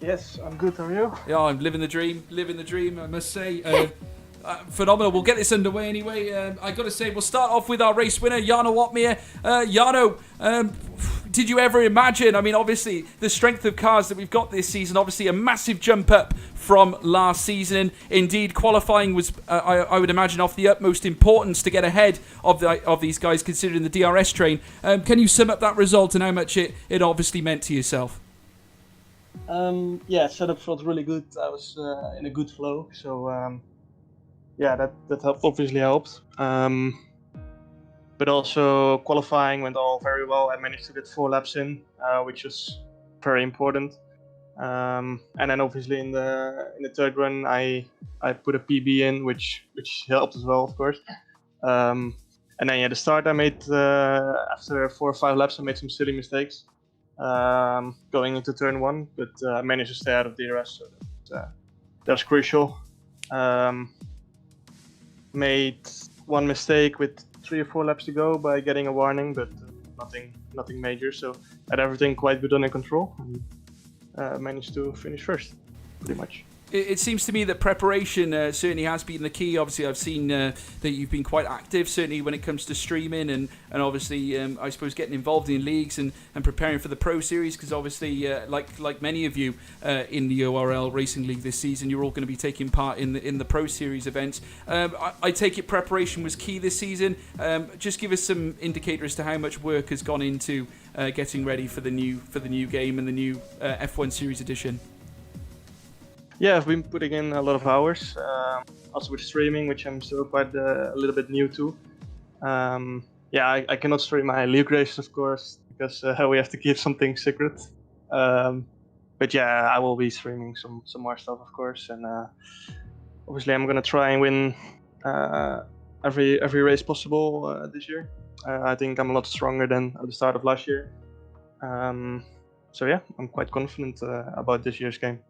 Speaker 4: Yes, I'm good. How are you?
Speaker 1: Yeah, I'm living the dream. Living the dream, I must say. Phenomenal. We'll get this underway anyway. I got to say, we'll start off with our race winner, Jarno Watmere. Jarno, did you ever imagine? I mean, obviously, the strength of cars that we've got this season, obviously a massive jump up from last season. Indeed, qualifying was, I would imagine, of the utmost importance to get ahead of these guys, considering the DRS train. Can you sum up that result and how much it obviously meant to yourself?
Speaker 4: Yeah, setup felt really good. I was in a good flow, so yeah, that obviously helped. But also qualifying went all very well. I managed to get 4 laps in, which was very important. And then obviously in the third run, I put a PB in, which helped as well, of course. And then yeah, the start I made after 4 or 5 laps, I made some silly mistakes going into turn 1, but I managed to stay out of DRS, so that was crucial. Made 1 mistake with 3 or 4 laps to go by getting a warning, but nothing major. So had everything quite good under control, and managed to finish first, pretty much.
Speaker 1: It seems to me that preparation certainly has been the key. Obviously, I've seen that you've been quite active, certainly when it comes to streaming and obviously, I suppose, getting involved in leagues and preparing for the Pro Series, because obviously, like many of you in the ORL Racing League this season, you're all going to be taking part in the Pro Series events. I take it preparation was key this season. Just give us some indicator as to how much work has gone into getting ready for the new game and the new F1 Series edition.
Speaker 4: Yeah, I've been putting in a lot of hours, also with streaming, which I'm still quite a little bit new to. Yeah, I cannot stream my league races, of course, because we have to keep something secret. But yeah, I will be streaming some more stuff, of course, and obviously I'm gonna try and win every race possible this year. I think I'm a lot stronger than at the start of last year. So yeah, I'm quite confident about this year's game.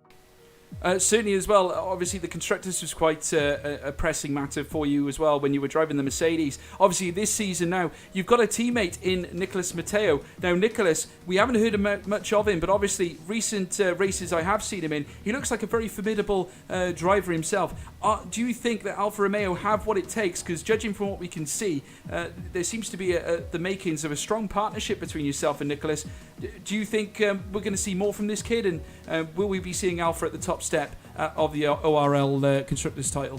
Speaker 1: Certainly as well, obviously the Constructors was quite a pressing matter for you as well when you were driving the Mercedes. Obviously this season now, you've got a teammate in Nicolas Matteo. Now Nicolas, we haven't heard much of him, but obviously recent races I have seen him in, he looks like a very formidable driver himself. Do you think that Alfa Romeo have what it takes? Because judging from what we can see, there seems to be the makings of a strong partnership between yourself and Nicolas. Do you think we're going to see more from this kid, and will we be seeing Alfa at the top step of the ORL Constructors title?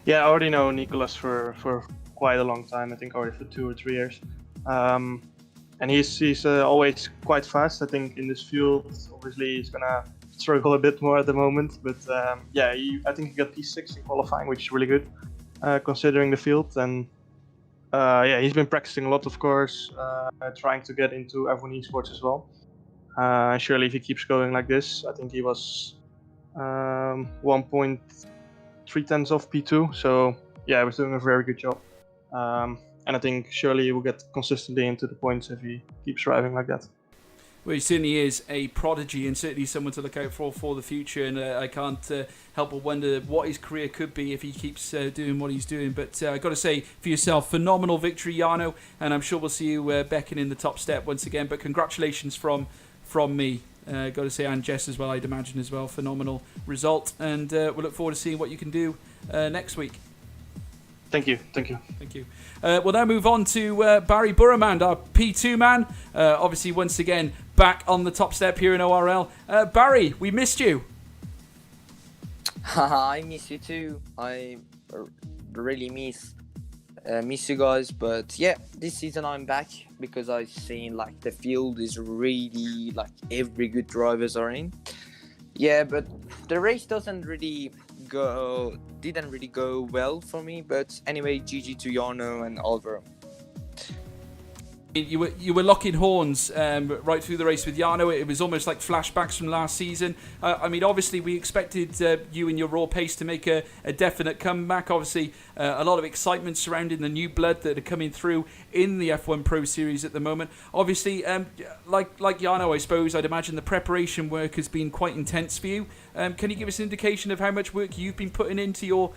Speaker 4: Yeah, I already know Nicolas for quite a long time. I think already for 2 or 3 years. And he's always quite fast. I think in this field, obviously he's gonna struggle a bit more at the moment. But yeah, I think he got P6 in qualifying, which is really good considering the field. And yeah, he's been practicing a lot, of course, trying to get into F1 esports as well. Surely if he keeps going like this, I think he was 1.3 tenths off P2. So yeah, he was doing a very good job. And I think surely he will get consistently into the points if he keeps driving like that.
Speaker 1: Well, he certainly is a prodigy and certainly someone to look out for the future. And I can't help but wonder what his career could be if he keeps doing what he's doing. But I've got to say, for yourself, phenomenal victory, Jarno. And I'm sure we'll see you beckoning the top step once again. But congratulations from me. Got to say, and Jess as well, I'd imagine as well. Phenomenal result. And we'll look forward to seeing what you can do next week.
Speaker 4: Thank you.
Speaker 1: We'll now move on to Barry Burramand, our P2 man. Obviously, once again, back on the top step here in ORL. Barry, we missed you.
Speaker 3: I miss you too. I really miss you guys. But yeah, this season I'm back because I've seen like the field is really like every good drivers are in. Yeah, but the race didn't really go well for me, but anyway, GG to Jarno and Alvaro.
Speaker 1: You were locking horns right through the race with Jarno. It was almost like flashbacks from last season. I mean, obviously, we expected you and your raw pace to make a definite comeback. Obviously, a lot of excitement surrounding the new blood that are coming through in the F1 Pro Series at the moment. Obviously, like Jarno, I suppose, I'd imagine the preparation work has been quite intense for you. Can you give us an indication of how much work you've been putting into your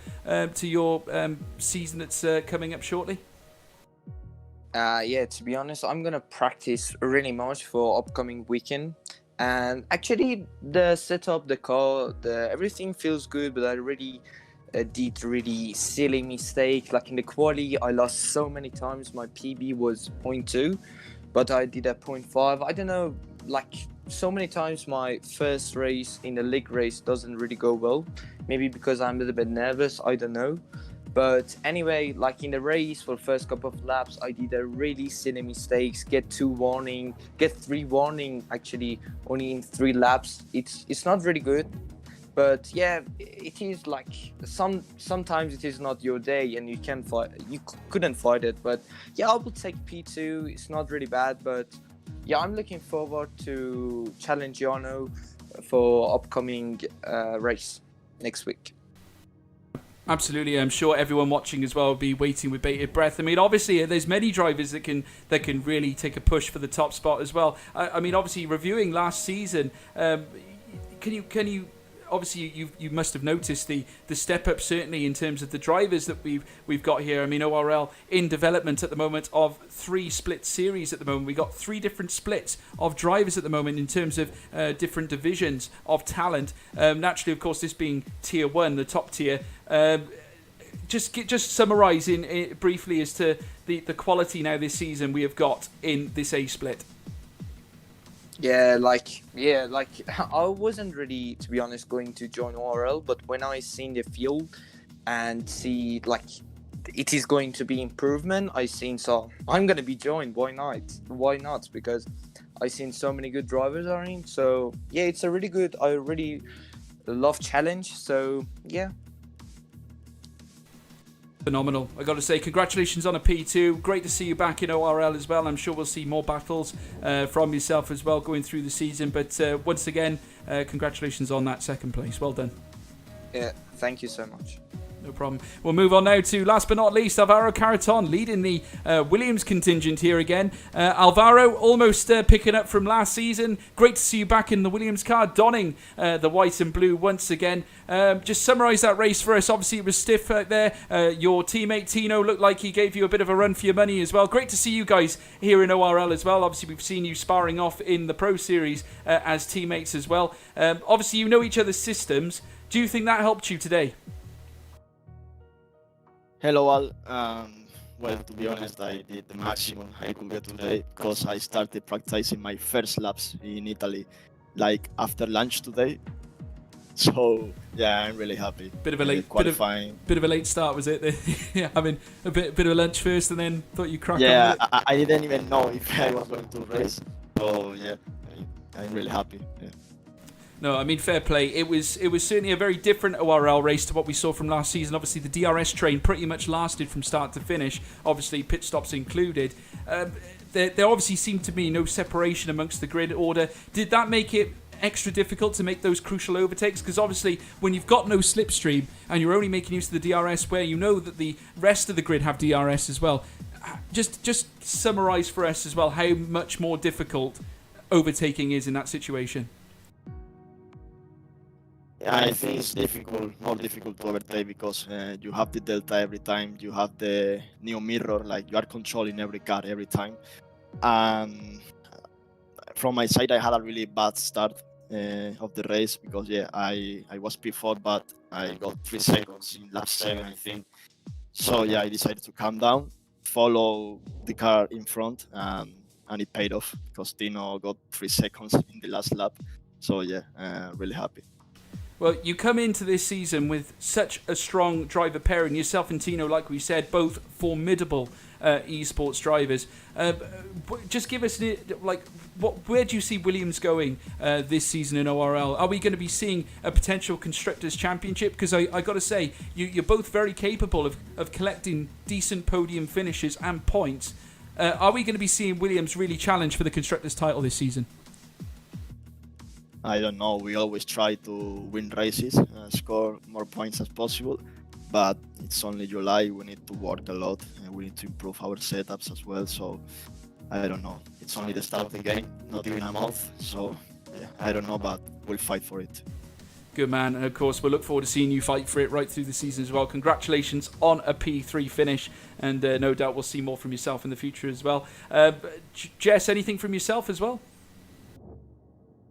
Speaker 1: season that's coming up shortly?
Speaker 3: Yeah, to be honest, I'm gonna practice really much for upcoming weekend. And actually, the setup, the car, everything feels good. But I already did really silly mistake. Like in the quali, I lost so many times. My PB was 0.2, but I did a 0.5. I don't know, like so many times my first race in the league race doesn't really go well. Maybe because I'm a little bit nervous. I don't know. But anyway, like in the race for the first couple of laps, I did a really silly mistakes. Get 3 warning actually only in 3 laps. It's not really good, but yeah, it is like sometimes it is not your day and you couldn't fight it. But yeah, I will take P2. It's not really bad, but yeah, I'm looking forward to challenge Jarno for upcoming race next week.
Speaker 1: Absolutely, I'm sure everyone watching as well will be waiting with bated breath. I mean, obviously, there's many drivers that can really take a push for the top spot as well. I mean, obviously, reviewing last season, can you? Obviously, you must have noticed the step up certainly in terms of the drivers that we've got here. I mean, ORL in development at the moment of 3 split series at the moment. We got 3 different splits of drivers at the moment in terms of different divisions of talent. Naturally, of course, this being tier 1, the top tier. Just summarising briefly as to the quality now this season we have got in this A split.
Speaker 3: Yeah, I wasn't really, to be honest, going to join ORL, but when I seen the field and see like it is going to be improvement, I seen, so I'm gonna be joined. Why not? Because I seen so many good drivers are in. So yeah, it's a really good. I really love challenge. So yeah.
Speaker 1: Phenomenal. I got to say, congratulations on a P2. Great to see you back in ORL as well. I'm sure we'll see more battles from yourself as well going through the season. But once again, congratulations on that second place. Well done.
Speaker 3: Yeah, thank you so much.
Speaker 1: No problem. We'll move on now to, last but not least, Alvaro Caraton leading the Williams contingent here again. Alvaro almost picking up from last season. Great to see you back in the Williams car, donning the white and blue once again. Just summarise that race for us. Obviously, it was stiff out there. Your teammate Tino looked like he gave you a bit of a run for your money as well. Great to see you guys here in ORL as well. Obviously, we've seen you sparring off in the Pro Series as teammates as well. Obviously, you know each other's systems. Do you think that helped you today?
Speaker 5: Hello all. Well, to be honest, I did the maximum I could get today because I started practicing my first laps in Italy, like after lunch today. So yeah, I'm really happy.
Speaker 1: Bit of a late
Speaker 5: qualifying.
Speaker 1: Bit of a late start, was it? Yeah, I mean, a bit of a lunch first, and then thought you crack on.
Speaker 5: Yeah, I didn't even know if I was going to race. So yeah, I'm really happy. Yeah.
Speaker 1: No, I mean, fair play. It was certainly a very different ORL race to what we saw from last season. Obviously, the DRS train pretty much lasted from start to finish, obviously pit stops included. There obviously seemed to be no separation amongst the grid order. Did that make it extra difficult to make those crucial overtakes? Because obviously, when you've got no slipstream and you're only making use of the DRS where you know that the rest of the grid have DRS as well, just summarise for us as well how much more difficult overtaking is in that situation.
Speaker 5: I think it's more difficult to overtake because you have the delta every time. You have the new mirror, like you are controlling every car every time. From my side, I had a really bad start of the race because I was P4, but I got 3 seconds in lap 7, I think. So yeah, I decided to calm down, follow the car in front, and it paid off because Tino got 3 seconds in the last lap. So yeah, really happy.
Speaker 1: Well, you come into this season with such a strong driver pairing. Yourself and Tino, like we said, both formidable esports drivers. Just give us, where do you see Williams going this season in ORL? Are we going to be seeing a potential Constructors' Championship? Because I got to say, you're both very capable of collecting decent podium finishes and points. are we going to be seeing Williams really challenge for the Constructors' title this season?
Speaker 5: I don't know. We always try to win races, score more points as possible, but it's only July. We need to work a lot, and we need to improve our setups as well. So I don't know. It's only the start of the game, not even a month. So yeah, I don't know, but we'll fight for it.
Speaker 1: Good man, and of course we'll look forward to seeing you fight for it right through the season as well. Congratulations on a P3 finish, and no doubt we'll see more from yourself in the future as well. Jess, anything from yourself as well?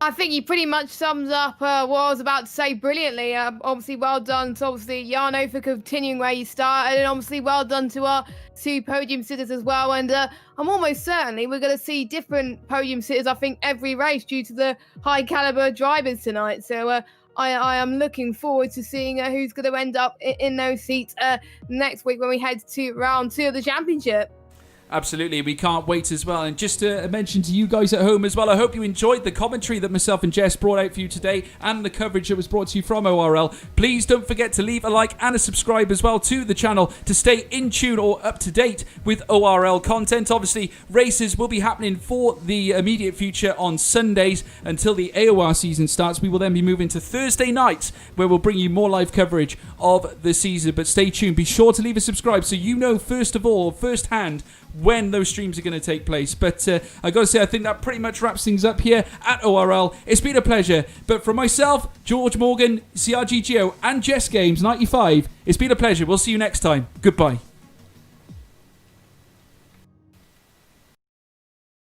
Speaker 2: I think you pretty much sums up what I was about to say brilliantly. Obviously, well done to obviously Jarno for continuing where you started, and obviously well done to our 2 podium sitters as well. And I'm almost certainly we're going to see different podium sitters, I think, every race due to the high caliber drivers tonight. So I am looking forward to seeing who's going to end up in those seats next week when we head to round 2 of the championship.
Speaker 1: Absolutely, we can't wait as well. And just to mention to you guys at home as well, I hope you enjoyed the commentary that myself and Jess brought out for you today and the coverage that was brought to you from ORL. Please don't forget to leave a like and a subscribe as well to the channel to stay in tune or up to date with ORL content. Obviously, races will be happening for the immediate future on Sundays until the AOR season starts. We will then be moving to Thursday nights where we'll bring you more live coverage of the season. But stay tuned. Be sure to leave a subscribe so you know first of all, firsthand, when those streams are going to take place. But I got to say, I think that pretty much wraps things up here at ORL. It's been a pleasure. But from myself, George Morgan, CRGGO, and Jess Games 95, it's been a pleasure. We'll see you next time. Goodbye.